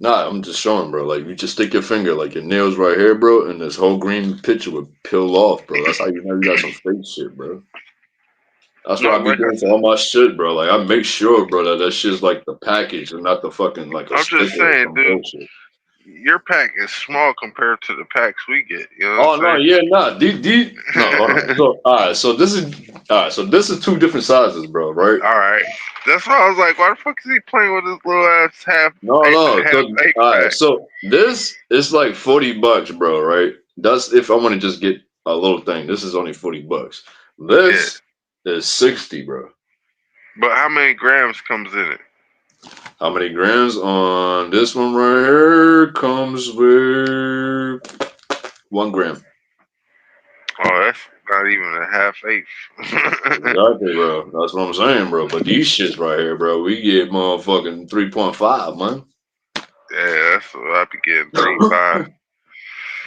T: Nah, I'm just showing, bro. Like you just stick your finger, like your nails right here, bro, and this whole green picture would peel off, bro. That's how you know you got some fake shit, bro. That's what
P: No,
T: I be
P: like I
T: doing for
P: said,
T: all my shit, bro. Like I make sure, bro, that that shit's like the package and not the fucking like a
P: I'm just
T: sticker or
P: saying,
T: some
P: dude,
T: bullshit.
P: your pack is small compared to the packs we get. You know what I'm
T: Oh no,
P: saying?
T: yeah, nah. No, hold on. So so this is two different sizes, bro, right?
P: All right, that's why I was like, why the fuck is he playing with this little ass half
T: No,
P: eighth
T: no.
P: half
T: So
P: eighth
T: all right,
P: pack?
T: so this is like $40, bro, right? That's if I want to just get a little thing. This is only $40.
P: Yeah,
T: This is 60, bro.
P: but how many grams comes in it?
T: How many grams on this one right here comes with 1 gram.
P: Oh, that's not even a half eighth.
T: Exactly, bro. That's what I'm saying, bro. But these shits right here, bro, we get motherfucking 3.5, man.
P: Yeah, that's what I be getting 3.5.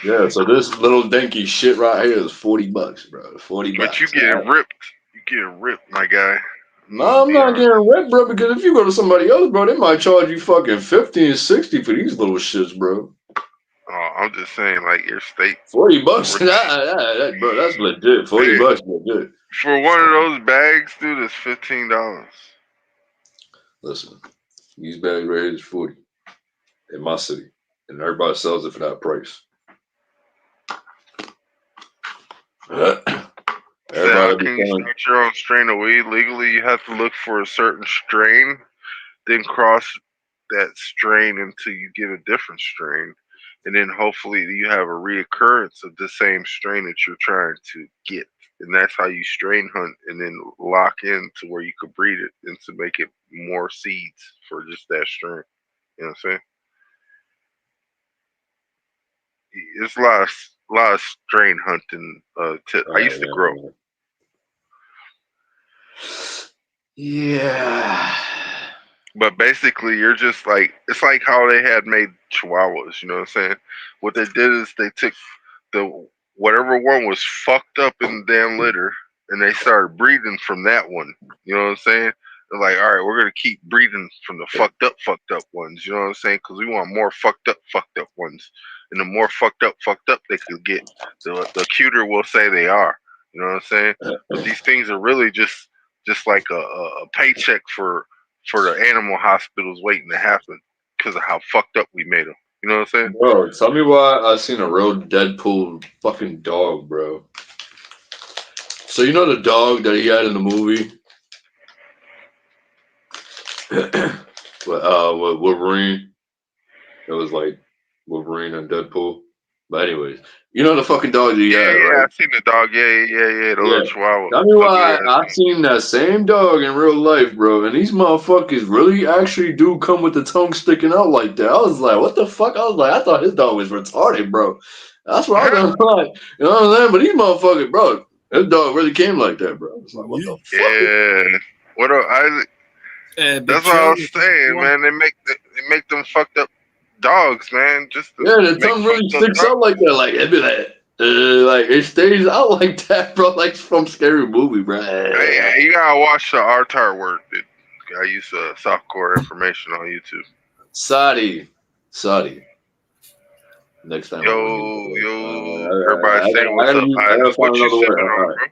T: Yeah, so this little dinky shit right here is $40, bro. $40.
P: But you
T: All
P: get
T: right?
P: ripped. You get ripped, my guy. I'm gonna
T: No, I'm
P: be
T: not
P: honest.
T: getting ripped, bro, because if you go to somebody else, bro, they might charge you fucking 50 and 60 for these little shits, bro.
P: Oh, I'm just saying, like your state.
T: $40,
P: Rich.
T: bro, that's legit.
P: Hey,
T: $40 legit.
P: for one of those bags, dude, it's $15.
T: Listen, these bags right here is 40 in my city, and everybody sells it for that price.
P: Say, how
T: Everybody be
P: can you
T: selling.
P: start your own strain of weed legally? You have to look for a certain strain, then cross that strain until you get a different strain, and then hopefully you have a reoccurrence of the same strain that you're trying to get. And that's how you strain hunt and then lock in to where you could breed it and to make it more seeds for just that strain. You know what I'm saying? It's a lot of strain hunting. I used to grow.
T: Yeah.
P: But basically, you're just like, it's like how they had made chihuahuas. You know what I'm saying? What they did is they took the whatever one was fucked up in the damn litter, and they started breeding from that one. You know what I'm saying? They're like, all right, we're gonna keep breeding from the fucked up ones. You know what I'm saying? Because we want more fucked up ones, and the more fucked up they could get, the cuter we'll say they are. You know what I'm saying? But these things are really just like a paycheck for the animal hospitals waiting to happen because of how fucked up we made them. You know what I'm saying?
T: Bro, tell me why I seen a real Deadpool fucking dog, bro. So you know the dog that he had in the movie? With Wolverine? It was like Wolverine and Deadpool. But anyways, you know the fucking dog that he
P: Yeah,
T: had,
P: yeah,
T: right?
P: I seen the dog. Yeah, the
T: Yeah.
P: little chihuahua,
T: Tell me
P: ugly
T: why
P: ass
T: I
P: thing.
T: seen that same dog in real life, bro, and these motherfuckers really actually do come with the tongue sticking out like that. I was like, what the fuck? I was like, I thought his dog was retarded, bro. That's what I was like, you know what I'm saying? But these motherfuckers, bro, his dog really came like that, bro. I was like, what the fuck?
P: Yeah, what that's what I was saying, man. They make them fucked up dogs, man, just to
T: Yeah, the
P: make
T: tongue really
P: fucked up
T: sticks out
P: dogs.
T: like that. Like it'd be like it stays out like that, bro. Like from Scary Movie, bro.
P: Hey, you gotta watch the Artar work. Dude. I use softcore information on YouTube.
T: Saudi. Next time I'm gonna give it.
P: Everybody say
T: I
P: what's
T: gotta
P: up,
T: use. I
P: Ines.
T: gotta
P: What
T: find
P: you
T: another word.
P: sipping
T: All
P: on,
T: right,
P: bro?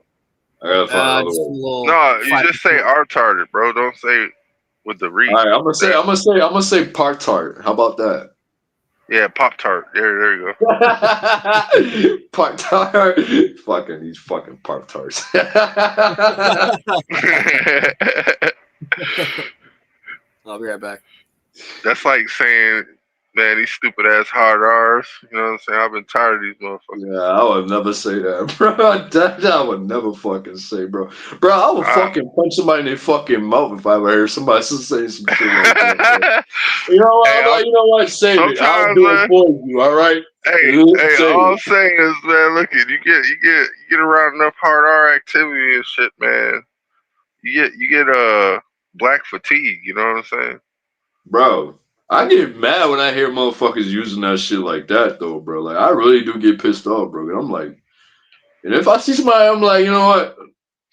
T: I gotta find another
M: Just a
T: word.
M: little
P: No, you
M: five.
P: just say retarded, bro. Don't say with the
T: All
P: re.
T: right, I'm gonna say part tart. How about that?
P: Yeah, Pop Tart. There you go.
T: Pop Tart. Fucking these fucking Pop Tarts.
A: I'll be right back.
P: That's like saying, man, these stupid ass hard R's. You know what I'm saying? I've been tired of these motherfuckers.
T: Yeah, I would never say that, bro. That I would never fucking say, bro. Bro, I would fucking punch somebody in their fucking mouth if I ever heard somebody say some shit like that, bro. You know what? I'm like, you know what? Save it. I'll
P: sometimes,
T: do it
P: man.
T: for you. All right.
P: Hey,
T: Save
P: all I'm
T: it.
P: saying is, man, look at you get around enough hard R activity and shit, man. You get black fatigue. You know what I'm saying?
T: Bro, I get mad when I hear motherfuckers using that shit like that, though, bro. Like, I really do get pissed off, bro. And I'm like, and if I see somebody, I'm like, you know what?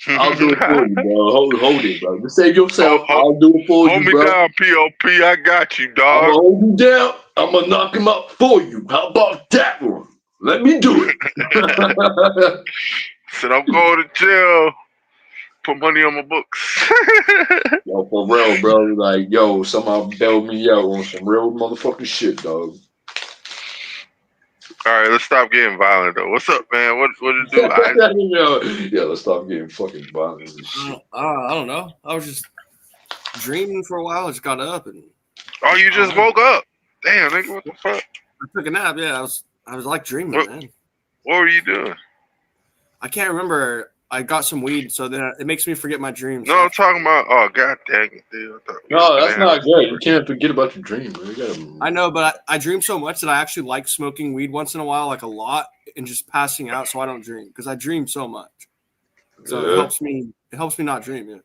T: I'll do it for you, bro. Hold it, bro. Just save yourself. I'll do it for
P: Hold
T: you,
P: me
T: bro.
P: down, POP. I got you,
T: I'm
P: dog.
T: gonna hold you down. I'm gonna knock him out for you. How about that one? Let me do it.
P: Said I'm going to jail. Put money on my books.
T: Yo, for real, bro. Like, yo, somebody bailed me out on some real motherfucking shit, dog.
P: All right, let's stop getting violent, though. What's up, man? What did it do?
T: Yeah, let's stop getting fucking violent and shit.
A: I don't know. I was just dreaming for a while. I just got up and.
P: Oh, you just woke up? Damn, nigga, what the fuck?
A: I took a nap. Yeah, I was like dreaming, man.
P: What were you doing?
A: I can't remember. I got some weed, so then it makes me forget my dreams.
P: No, I'm talking about. Oh, god dang it, dude.
T: No, that's not good. You can't forget about your dream, bro. You gotta...
A: I know, but I dream so much that I actually like smoking weed once in a while, like a lot, and just passing out, so I don't dream because I dream so much. So it helps me. It helps me not dream. Yeah.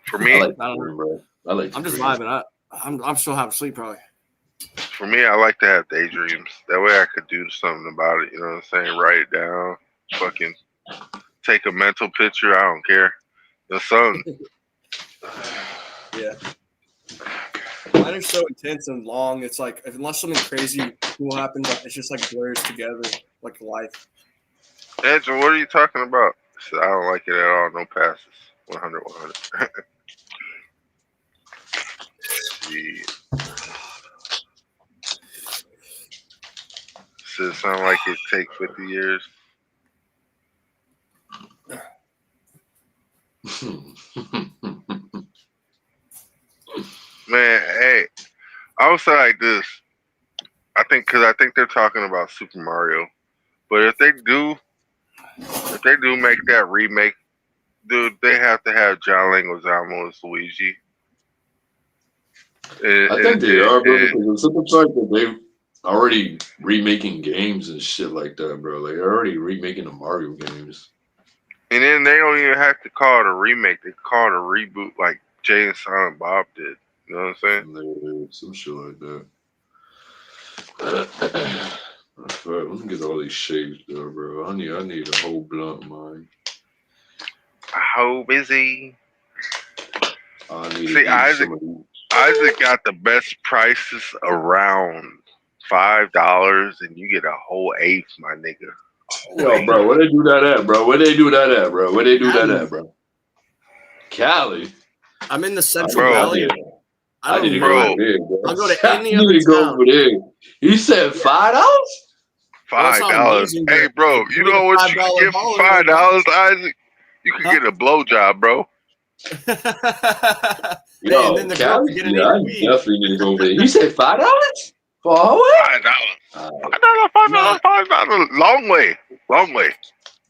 P: For me,
T: I like to dream, bro. I like.
A: I'm just vibing. I'm still having sleep probably.
P: For me, I like to have daydreams. That way I could do something about it. You know what I'm saying? Write it down. Fucking take a mental picture. I don't care. The sun.
A: Yeah. Mine are so intense and long. It's like unless something crazy cool happens, it's just like blurs together like life.
P: Angel, what are you talking about? I said, I don't like it at all. No passes. 100, 100. See. Does it sound like it take 50 years? Man, hey, I would say like this. I think they're talking about Super Mario, but if they do make that remake, dude, they have to have John Leguizamo as Luigi.
T: I think they are, bro, because it's such a fact that they've already remaking games and shit like that, bro. Like, they're already remaking the Mario games.
P: And then they don't even have to call it a remake. They call it a reboot like Jay and Silent Bob did. You know what I'm saying?
T: Some shit like that. Let me get all these shapes, though, bro. I need a whole blunt, man.
P: How busy?
T: I need
P: See, Isaac got the best prices around $5, and you get a whole eighth, my nigga.
T: Yo, bro, where they do that at, bro? Where they do that at, bro? Where they do that at, bro? Cali.
A: I'm in the Central Valley.
T: I need to go over there, bro.
A: I'll go to any
T: I
A: other
T: need to go
A: town.
T: over there. You said $5?
P: $5. Hey, bro, you know what you can get for $5, Isaac? You can get a blowjob, bro.
T: Yo,
A: then the
T: Cali?
A: girl can get an
T: Yeah, I
A: weed.
T: definitely need to go over there. You said $5? For a whole way?
P: $5. Long way.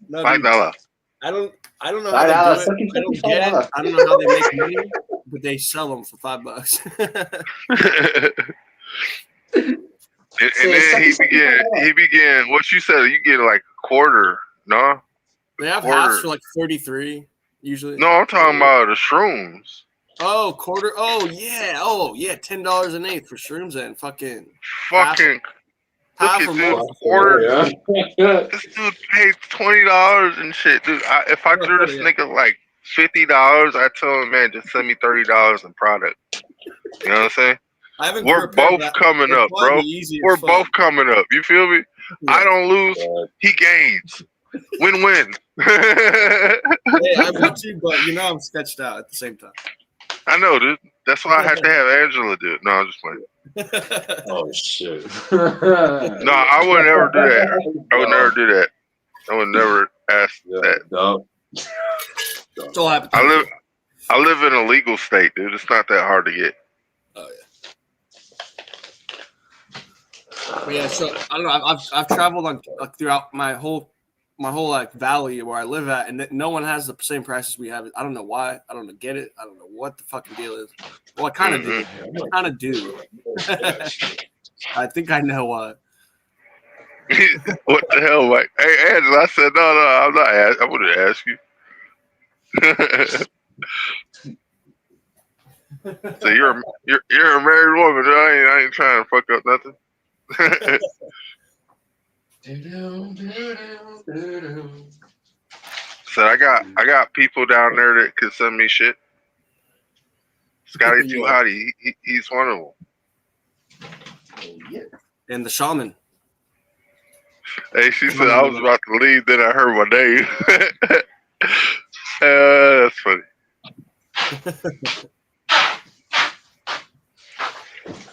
A: No,
P: $5.
A: I don't know how they do it. I don't get it. I don't know how they make money, but they sell them for $5.
P: And then he began. What you said? You get like a quarter, no?
A: They have halves for like 33 usually.
P: No, I'm talking about the shrooms.
A: Oh, quarter. Oh yeah. $10 an eighth for shrooms and fucking.
P: Half look at dude, quarter. This dude paid $20 and shit, dude. If I threw this nigga like $50, I tell him, man, just send me $30 in product. You know what I'm saying? We're both coming up, bro. We're both coming up. You feel me? Yeah. I don't lose. He gains. Win-win.
A: Hey, I want you, but I'm sketched out at the same time.
P: I know, dude. That's why I had to have Angela do it. No, I'm just playing.
T: Oh shit.
P: No, I would never do that. I would never do that. I would never ask that.
T: No.
A: It's all
P: I
A: hypothetical.
P: live in a legal state, dude. It's not that hard to get.
A: Oh yeah. But yeah, so I don't know. I've traveled on throughout my whole like valley where I live at, and no one has the same prices we have. I don't know why. I don't get it. I don't know what the fucking deal is. Well, I kind of do. I kind of do. I think I know why.
P: What the hell, Mike? Hey, Angela, I said no. I'm not. I wouldn't ask you. So you're a married woman. I ain't trying to fuck up nothing. So I got people down there that can send me shit. Scotty Too Hottie, he's one of them.
A: Yeah. And the shaman.
P: Hey, she said I was about to leave, then I heard my name. That's funny.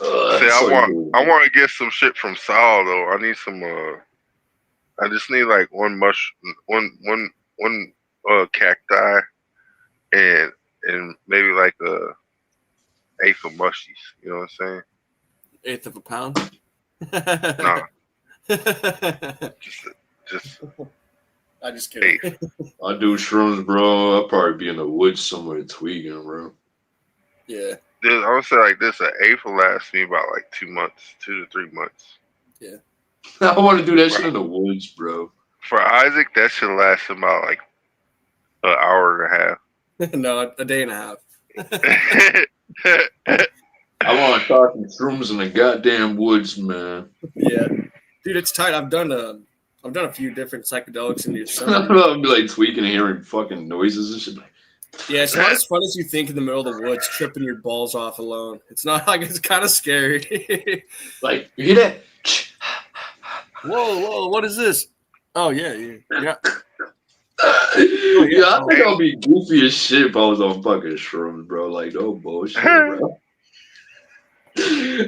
P: See, I want to get some shit from Saul though. I need some. I just need like one cacti, and maybe like a eighth of mushies. You know what I'm saying?
A: Eighth of a pound.
P: Nah. just.
A: I just kidding.
T: I do shrooms, bro. I'll probably be in the woods somewhere tweaking, bro.
A: Yeah.
P: Dude, I would say like this: an eighth will last me about like 2 months, 2 to 3 months.
A: Yeah.
T: I want to do that shit in the woods, bro.
P: For Isaac, that should last him about like an hour and a half.
A: No, a day and a half.
T: I want to try some shrooms in the goddamn woods, man.
A: Yeah, dude, it's tight. I've done a few different psychedelics in Yosemite.
T: I'll be like tweaking and hearing fucking noises and shit.
A: Yeah, it's not as fun as you think in the middle of the woods, tripping your balls off alone. It's not like it's kind of scary.
T: Like, you hear that?
A: Whoa, what is this? Oh yeah.
T: Yeah, I think I'll be goofy as shit if I was on fucking shrooms, bro. Like, no bullshit, bro.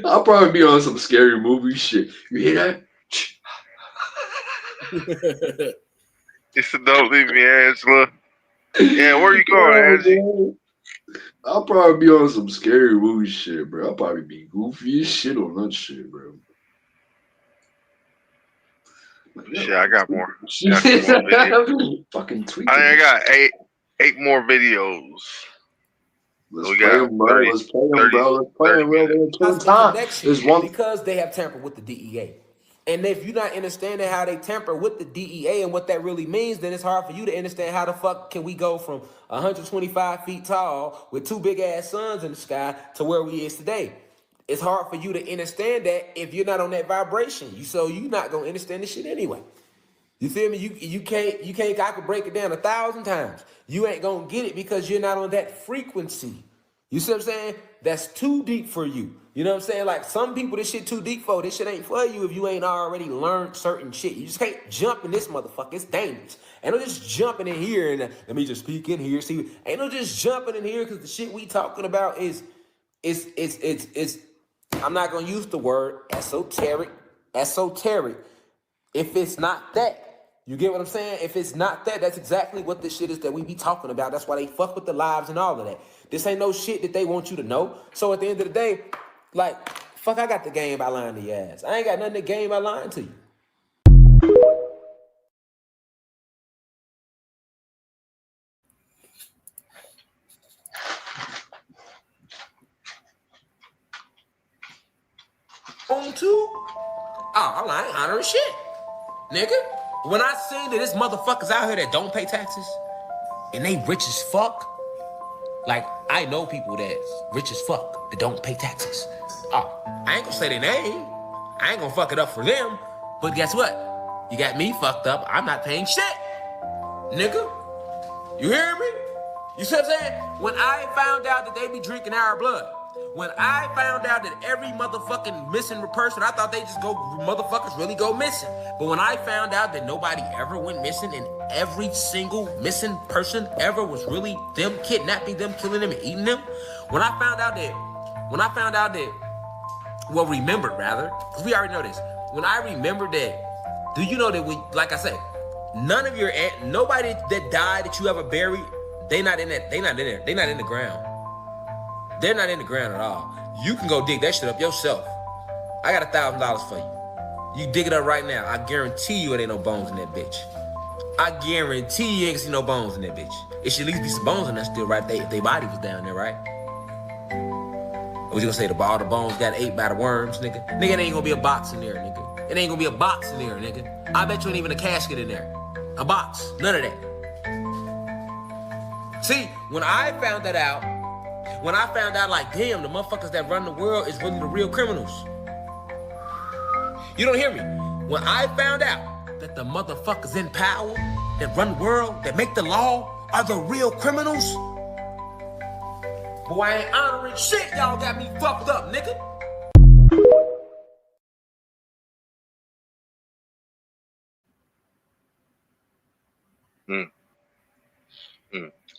T: I'll probably be on some scary movie shit. You hear that?
P: He said, "Don't leave me, Angela." Yeah, where you going, Angie?
T: I'll probably be on some scary movie shit, bro. I'll probably be goofy as shit on that shit, bro.
P: Shit, I got more.
T: Fucking tweet.
P: I got eight more videos.
T: Let's play them, bro. Let's play them, bro. Let's play them, bro.
W: There's one because they have tampered with the DEA. And if you're not understanding how they tamper with the DEA and what that really means, then it's hard for you to understand how the fuck can we go from 125 feet tall with 2 big ass suns in the sky to where we is today. It's hard for you to understand that if you're not on that vibration. So you're not gonna understand this shit anyway. You feel me? You can't. I could break it down 1,000 times. You ain't gonna get it because you're not on that frequency. You see what I'm saying? That's too deep for you. You know what I'm saying? Like some people, this shit too deep for. This shit ain't for you if you ain't already learned certain shit. You just can't jump in this motherfucker. It's dangerous. Ain't no just jumping in here and let me just peek in here. See, ain't no just jumping in here because the shit we talking about is I'm not gonna use the word esoteric. If it's not that. You get what I'm saying? If it's not that, that's exactly what this shit is that we be talking about. That's why they fuck with the lives and all of that. This ain't no shit that they want you to know. So at the end of the day, like, fuck, I got the game by lying to your ass. I ain't got nothing to gain by lying to you. On two? Oh, I ain't honoring shit. Nigga, when I seen that there's motherfuckers out here that don't pay taxes and they rich as fuck, like I know people that's rich as fuck that don't pay taxes. Oh, I ain't gonna say their name. I ain't gonna fuck it up for them. But guess what? You got me fucked up. I'm not paying shit. Nigga, you hear me? You see what I'm saying? When I found out that they be drinking our blood, when I found out that every motherfucking missing person, I thought they just motherfuckers really go missing. But when I found out that nobody ever went missing and every single missing person ever was really them kidnapping them, killing them, and eating them, when I found out that Well, remembered rather, because we already know this. When I remember that, do you know that like I say, none of your nobody that died that you ever buried, they not in there. They not in the ground. They're not in the ground at all. You can go dig that shit up yourself. I got $1,000 for you. You dig it up right now. I guarantee you it ain't no bones in that bitch. I guarantee you ain't see no bones in that bitch. It should at least be some bones in there still, right? If they body was down there, right? Or was you gonna say all the bones got ate by the worms, nigga? Nigga, it ain't gonna be a box in there, nigga. It ain't gonna be a box in there, nigga. I bet you ain't even a casket in there. A box. None of that. See, when I found out, like, damn, the motherfuckers that run the world is really the real criminals. You don't hear me? When I found out that the motherfuckers in power that run the world, that make the law, are the real criminals, boy, I ain't honoring shit. Y'all got me fucked up, nigga.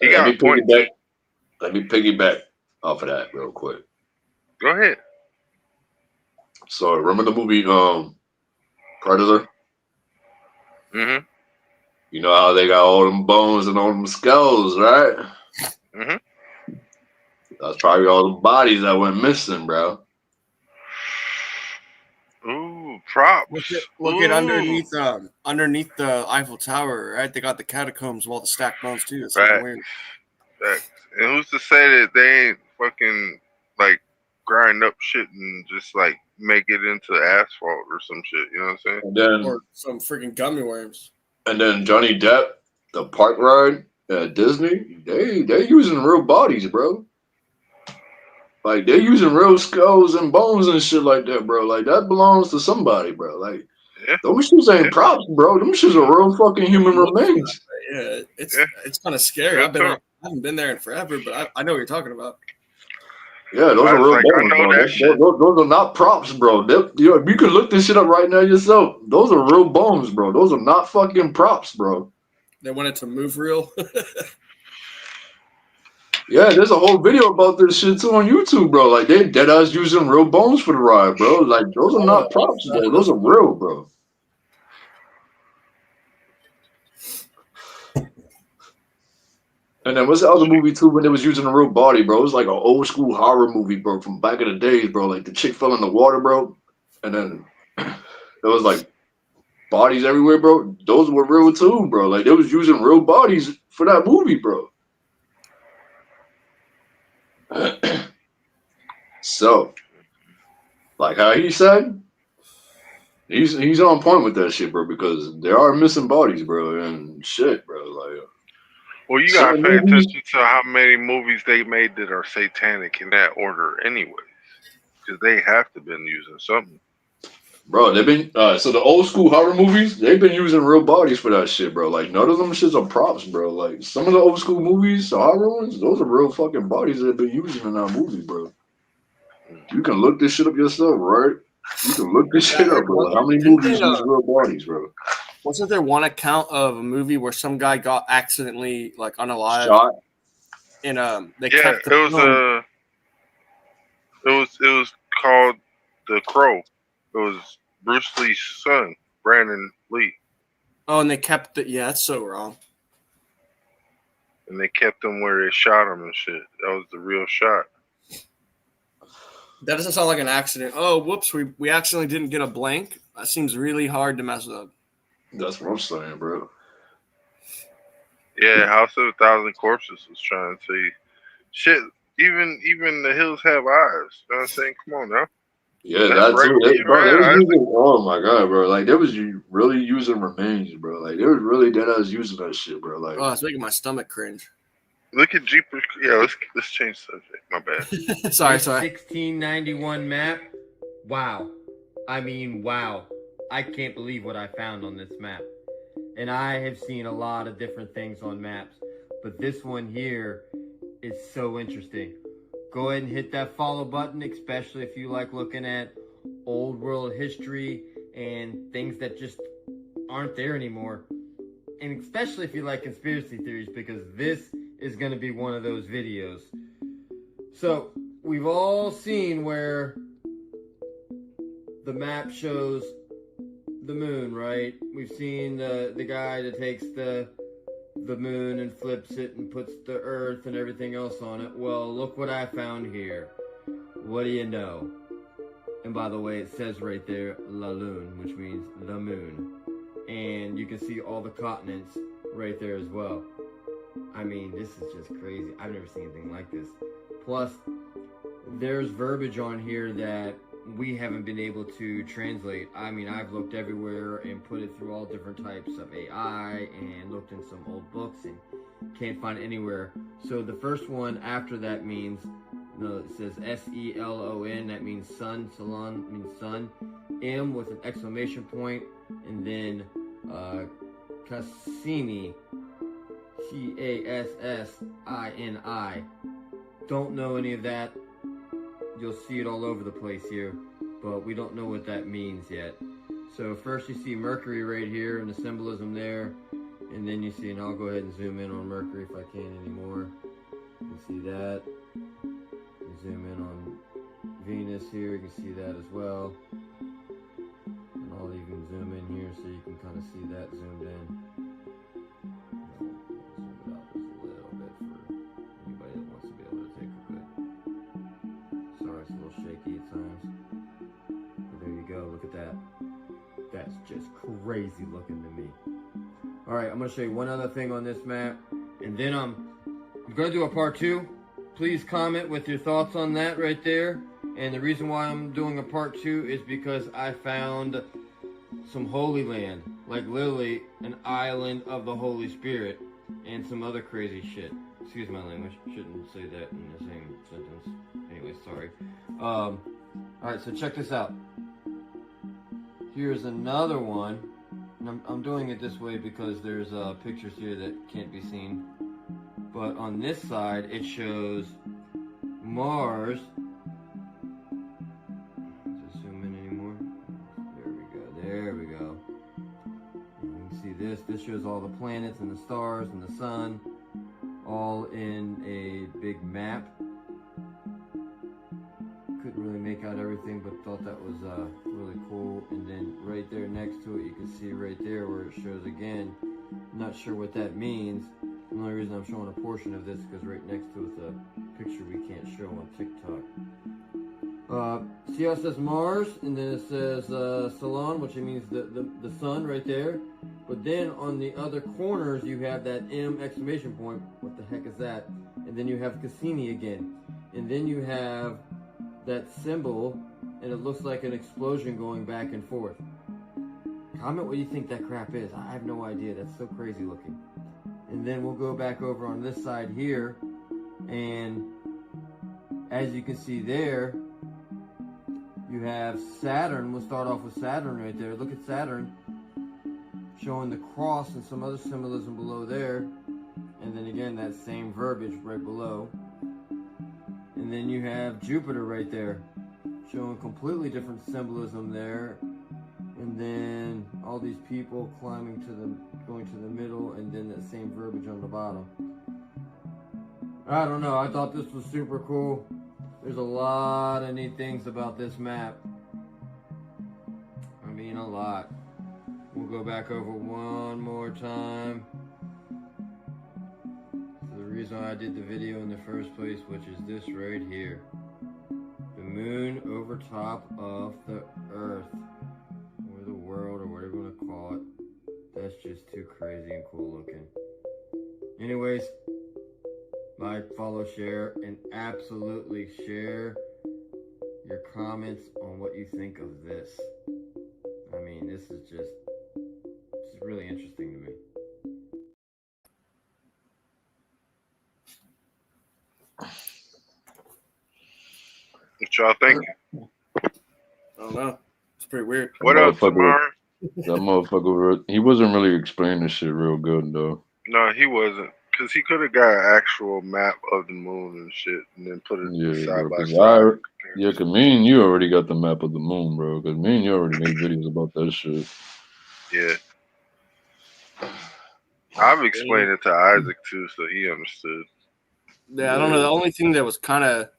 P: You got a point.
T: Let me piggyback off of that real quick.
P: Go ahead.
T: So remember the movie Predator?
P: Mm-hmm.
T: You know how they got all them bones and all them skulls, right?
P: Mm-hmm.
T: That's probably all the bodies that went missing, bro.
P: Ooh, props.
A: Look at underneath the Eiffel Tower, right? They got the catacombs of all the stacked bones too. It's kind of weird.
P: Facts. And who's to say that they ain't fucking like grind up shit and just like make it into asphalt or some shit? You know what I'm saying?
T: And then,
A: or some freaking gummy worms.
T: And then Johnny Depp, the park ride at Disney, they using real bodies, bro. Like they using real skulls and bones and shit like that, bro. Like that belongs to somebody, bro. Like those shits ain't props, bro. Them shits are real fucking human remains.
A: Yeah, it's kind of scary. I haven't been there in forever, but I know what you're talking about.
T: Yeah, those are real bones, bro. Those are not props, bro. You can look this shit up right now yourself. Those are real bones, bro. Those are not fucking props, bro.
A: They wanted to move real.
T: Yeah, there's a whole video about this shit too on YouTube, bro. Like they dead ass using real bones for the ride, bro. Like those are not props, bro. Those are real, bro. And then what's the other movie too when they was using a real body, bro? It was like an old school horror movie, bro, from back in the days, bro. Like the chick fell in the water, bro, and then there was like bodies everywhere, bro. Those were real too, bro. Like they was using real bodies for that movie, bro. So, like how he said, he's on point with that shit, bro. Because there are missing bodies, bro, and shit, bro. Like,
P: well, you gotta pay attention to how many movies they made that are satanic in that order, anyways, because they have to been using something.
T: Bro, they've been so the old school horror movies, they've been using real bodies for that shit, bro. Like none of them shits are props, bro. Like some of the old school movies, the horror ones, those are real fucking bodies that they've been using in that movie, bro. You can look this shit up yourself, right? You can look this shit up, bro. Like, how many movies use real bodies, bro?
A: Wasn't there one account of a movie where some guy got accidentally like unalived?
T: Shot.
A: And they
P: yeah,
A: kept the
P: it was called The Crow. It was Bruce Lee's son, Brandon Lee.
A: Oh, and they kept it. Yeah, that's so wrong.
P: And they kept him where they shot him and shit. That was the real shot.
A: That doesn't sound like an accident. Oh, whoops, we accidentally didn't get a blank. That seems really hard to mess up.
T: That's what I'm saying, bro.
P: Yeah, House of a Thousand Corpses was trying to say, shit, even the hills have eyes. You know what I'm saying? Come on now.
T: Yeah, that's
P: right.
T: Too. Bro, they was using, oh my god, bro. Like they was really using remains, bro. Like they was really dead ass using that shit, bro. Like,
A: oh, it's making my stomach cringe.
P: Look at Jeepers. Yeah, let's change subject. My bad.
A: sorry.
O: 1691 map. Wow. I mean, wow. I can't believe what I found on this map. And I have seen a lot of different things on maps, but this one here is so interesting. Go ahead and hit that follow button, especially if you like looking at old world history and things that just aren't there anymore. And especially if you like conspiracy theories, because this is going to be one of those videos. So we've all seen where the map shows the moon, right? We've seen the guy that takes the moon and flips it and puts the earth and everything else on it. Well, look what I found here. What do you know? And by the way, it says right there, La Lune, which means the moon. And you can see all the continents right there as well. I mean, this is just crazy. I've never seen anything like this. Plus, there's verbiage on here that we haven't been able to translate. I mean, I've looked everywhere and put it through all different types of AI and looked in some old books and can't find anywhere. So the first one after that means, it says S-E-L-O-N, that means sun. Salon means sun. M with an exclamation point, and then Cassini, Cassini. Don't know any of that. You'll see it all over the place here, but we don't know what that means yet. So first you see Mercury right here and the symbolism there, and then you see, and I'll go ahead and zoom in on Mercury if I can anymore. You can see that. Zoom in on Venus here, you can see that as well. And I'll even zoom in here so you can kind of see that zoomed in. Zoom it out just a little bit for anybody that wants to be able to take a good. Sorry, it's a little shaky at times. But there you go, look at that. That's just crazy looking to me. Alright, I'm going to show you one other thing on this map, and then I'm going to do a part 2. Please comment with your thoughts on that right there. And the reason why I'm doing a part 2 is because I found some Holy Land, like literally an island of the Holy Spirit, and some other crazy shit. Excuse my language, shouldn't say that in the same sentence. Anyway, sorry. Alright, so check this out. Here's another one. And I'm doing it this way because there's pictures here that can't be seen. But on this side, it shows Mars. Does it zoom in anymore? There we go. You can see this. This shows all the planets and the stars and the sun, all in a big map. Couldn't really make out everything, but thought that was really cool. And then right there next to it, you can see right there where it shows again. Not sure what that means. The only reason I'm showing a portion of this is because right next to it's a picture we can't show on TikTok. See how it says Mars, and then it says Salon, which means the sun right there. But then on the other corners, you have that M exclamation point. What the heck is that? And then you have Cassini again. And then you have that symbol, and it looks like an explosion going back and forth. Comment what you think that crap is. I have no idea. That's so crazy looking. And then we'll go back over on this side here, and as you can see there, you have Saturn. We'll start off with Saturn right there. Look at Saturn, showing the cross and some other symbolism below there. And then again, that same verbiage right below. And then you have Jupiter right there, showing completely different symbolism there. And then all these people climbing going to the middle, and then that same verbiage on the bottom. I don't know, I thought this was super cool. There's a lot of neat things about this map. I mean, a lot. We'll go back over one more time. So the reason I did the video in the first place, which is this right here. The moon over top of the earth. Or the world, or whatever you want to call it. That's just too crazy and cool looking. Anyways, like, follow, share, and absolutely share your comments on what you think of this. I mean, this is really interesting to me.
P: What y'all think?
A: I don't know. It's pretty weird.
P: What else, Tamar?
T: That motherfucker, he wasn't really explaining this shit real good, though.
P: No, he wasn't. Because he could have got an actual map of the moon and shit, and then put it side by side.
T: Yeah, because me and you already got the map of the moon, bro. Because me and you already made videos about that shit.
P: Yeah. I've explained it to Isaac, too, so he understood.
A: Yeah, I don't know. The only thing that was kind of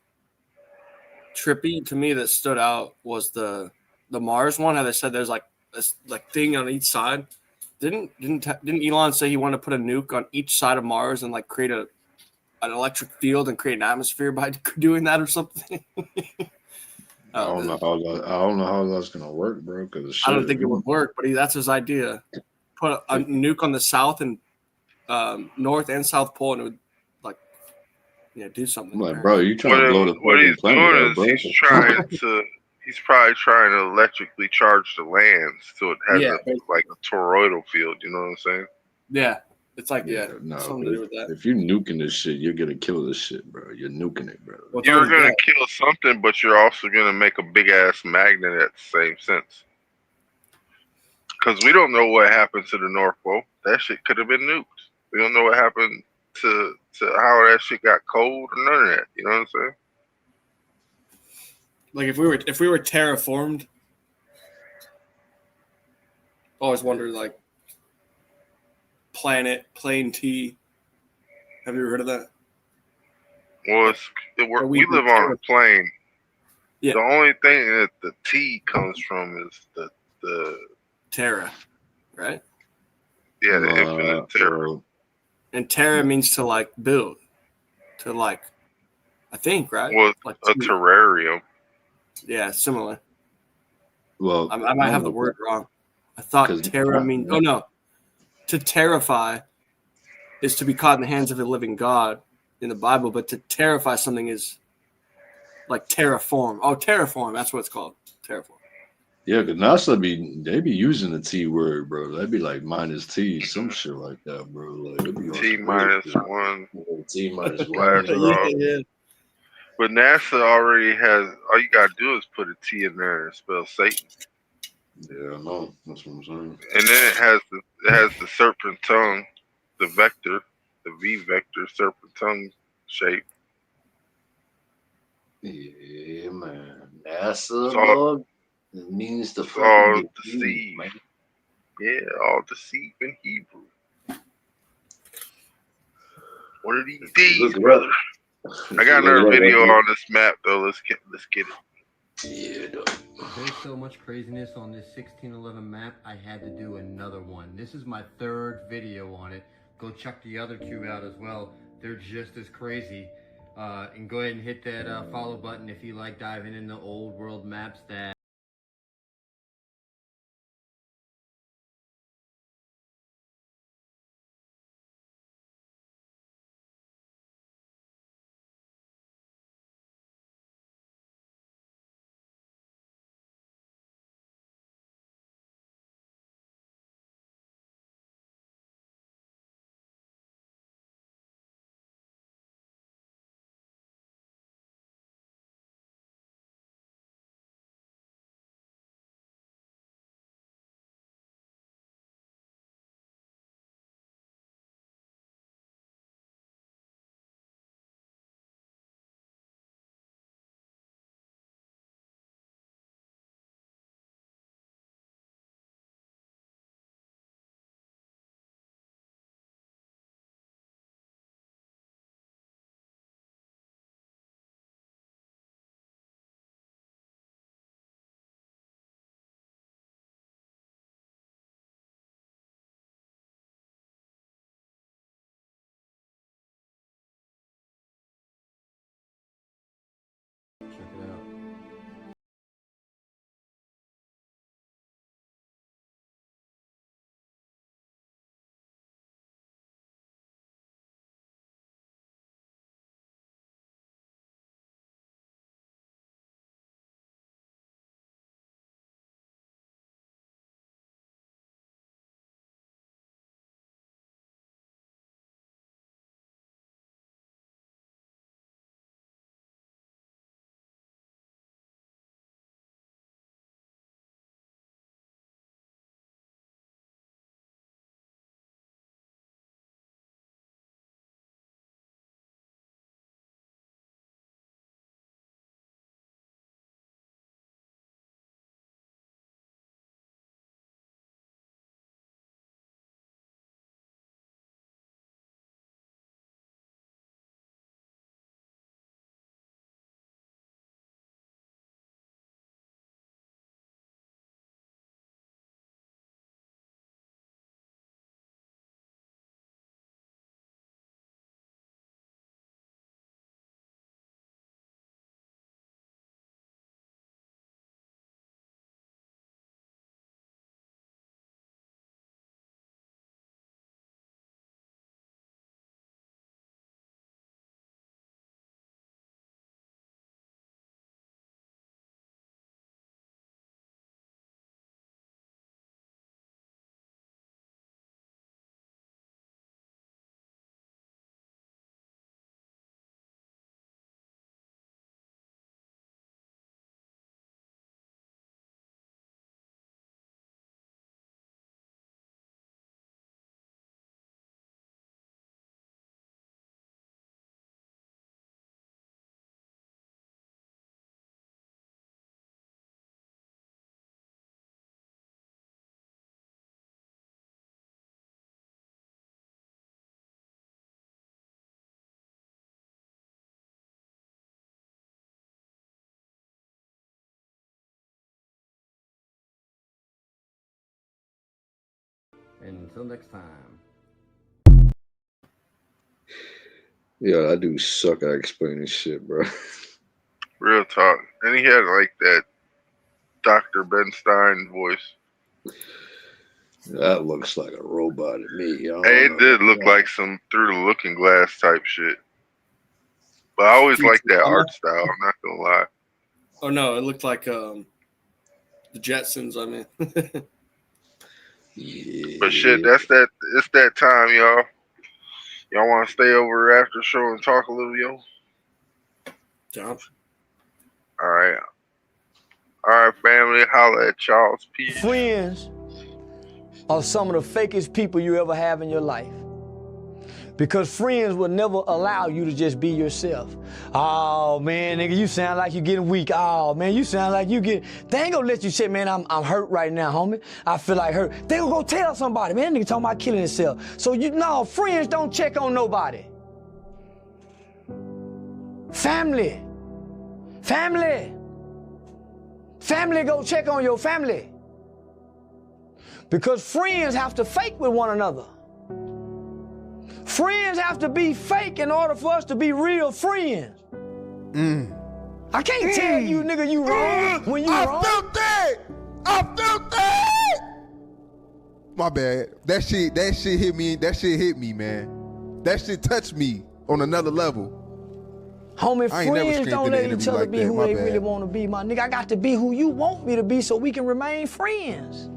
A: trippy to me that stood out was the the Mars one, how they said there's like this like thing on each side. Didn't Elon say he wanted to put a nuke on each side of Mars and like create an electric field and create an atmosphere by doing that or something?
C: I don't know how that's gonna work, bro. Because
A: I don't think it would work, but that's his idea. Put a nuke on the south and north and south pole, and it would like do something.
C: I'm like, bro, you trying to blow the
P: What
C: fucking
P: he's
C: planet
P: doing
C: up,
P: is
C: bro?
P: he's probably trying to electrically charge the land so it has
A: Yeah,
P: like a toroidal field. You know what I'm saying?
A: Yeah, it's like
C: No,
A: something to do with that.
C: if you nuking this shit, you're gonna kill this shit, bro. You're nuking it, bro.
A: Well,
P: You're gonna kill something, but you're also gonna make a big ass magnet at the same sense. Because we don't know what happened to the North Pole. That shit could have been nuked. We don't know what happened to how that shit got cold or none of that. You know what I'm saying?
A: Like if we were terraformed, always wondered like Plane T. Have you ever heard of that?
P: Well, we live on a plane.
A: Yeah.
P: The only thing that the T comes from is the
A: Terra, right?
P: Yeah, the infinite terror.
A: And Terra means to like build, to like, I think, right?
P: Well,
A: like
P: a terrarium.
A: Yeah, similar.
C: Well,
A: I might have the word wrong. I thought terra means. Oh no, to terrify is to be caught in the hands of a living God in the Bible, but to terrify something is like terraform. Oh, terraform. That's what it's called. Terraform.
C: Yeah, because NASA they be using the T word, bro. That'd be like minus T, some shit like that, bro. Like it'd be
P: T minus one.
C: T minus
P: Blast
C: one.
P: off. But NASA already has. All you gotta do is put a T in there and spell Satan.
C: Yeah, I know. That's what I'm saying.
P: And then it has the serpent tongue, the vector, the V vector serpent tongue shape.
C: Yeah, man. NASA, dog. It means the fucking
P: all deceive, man. Yeah, all deceive in Hebrew. What are these D's, brother? I got another video on this map though. Let's get it.
C: Yeah, dog.
O: There's so much craziness on this 1611 map, I had to do another one. This is my third video on it. Go check the other two out as well. They're just as crazy. And go ahead and hit that follow button if you like diving into old world maps that And until next time.
C: Yeah, I do suck at explaining shit, bro.
P: Real talk. And he had like that Dr. Ben Stein voice.
C: That looks like a robot to me.
P: Hey, it did look like some Through the Looking Glass type shit. But I always liked that art style, I'm not gonna lie.
A: Oh no, it looked like the Jetsons, I mean.
P: But shit, it's that time, y'all. Y'all wanna stay over after the show and talk a little, yo?
A: Jump.
P: Alright, family, holla at Charles. Peace.
E: Friends are some of the fakest people you ever have in your life. Because friends will never allow you to just be yourself. Oh man, nigga, you sound like you're getting weak. Oh man, you sound like you get. They ain't gonna let you say, man, I'm hurt right now, homie. I feel like hurt. They gonna go tell somebody, man, nigga talking about killing himself. So friends don't check on nobody. Family go check on your family. Because friends have to fake with one another. Friends have to be fake in order for us to be real friends. I can't tell you, nigga, you wrong when you wrong.
S: I felt that! My bad. That shit hit me. That shit hit me, man. That shit touched me on another level.
E: Homie, friends don't let each other
S: like
E: be
S: that,
E: who
S: my
E: they
S: bad.
E: really want to be, my nigga. I got to be who you want me to be so we can remain friends.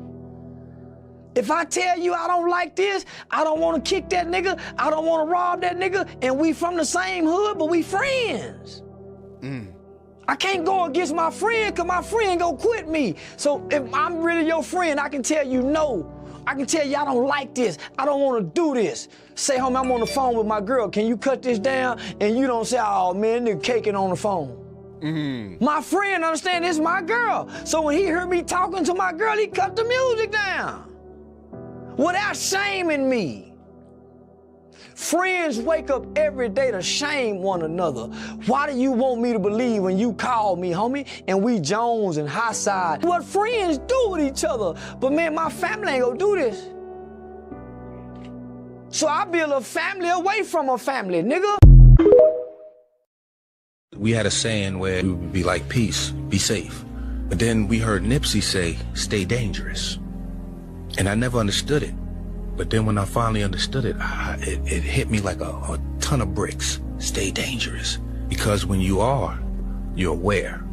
E: If I tell you I don't like this, I don't want to kick that nigga, I don't want to rob that nigga, and we from the same hood, but we friends. I can't go against my friend because my friend gonna quit me. So if I'm really your friend, I can tell you no. I can tell you I don't like this. I don't want to do this. Say, homie, I'm on the phone with my girl. Can you cut this down? And you don't say, oh, man, nigga caking on the phone. My friend understand this is my girl. So when he heard me talking to my girl, he cut the music down. Without shaming me. Friends wake up every day to shame one another. Why do you want me to believe when you call me, homie, and we Jones and high side? What friends do with each other. But man, my family ain't gonna do this. So I build a family away from a family, nigga.
U: We had a saying where we would be like, peace, be safe. But then we heard Nipsey say, stay dangerous. And I never understood it. But then when I finally understood it, it hit me like a ton of bricks. Stay dangerous. Because when you are, you're aware.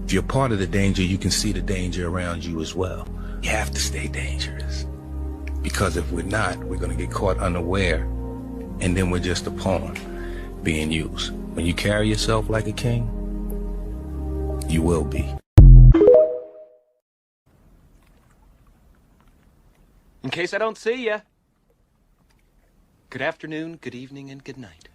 U: If you're part of the danger, you can see the danger around you as well. You have to stay dangerous. Because if we're not, we're going to get caught unaware. And then we're just a pawn being used. When you carry yourself like a king, you will be.
X: In case I don't see ya. Good afternoon, good evening, and good night.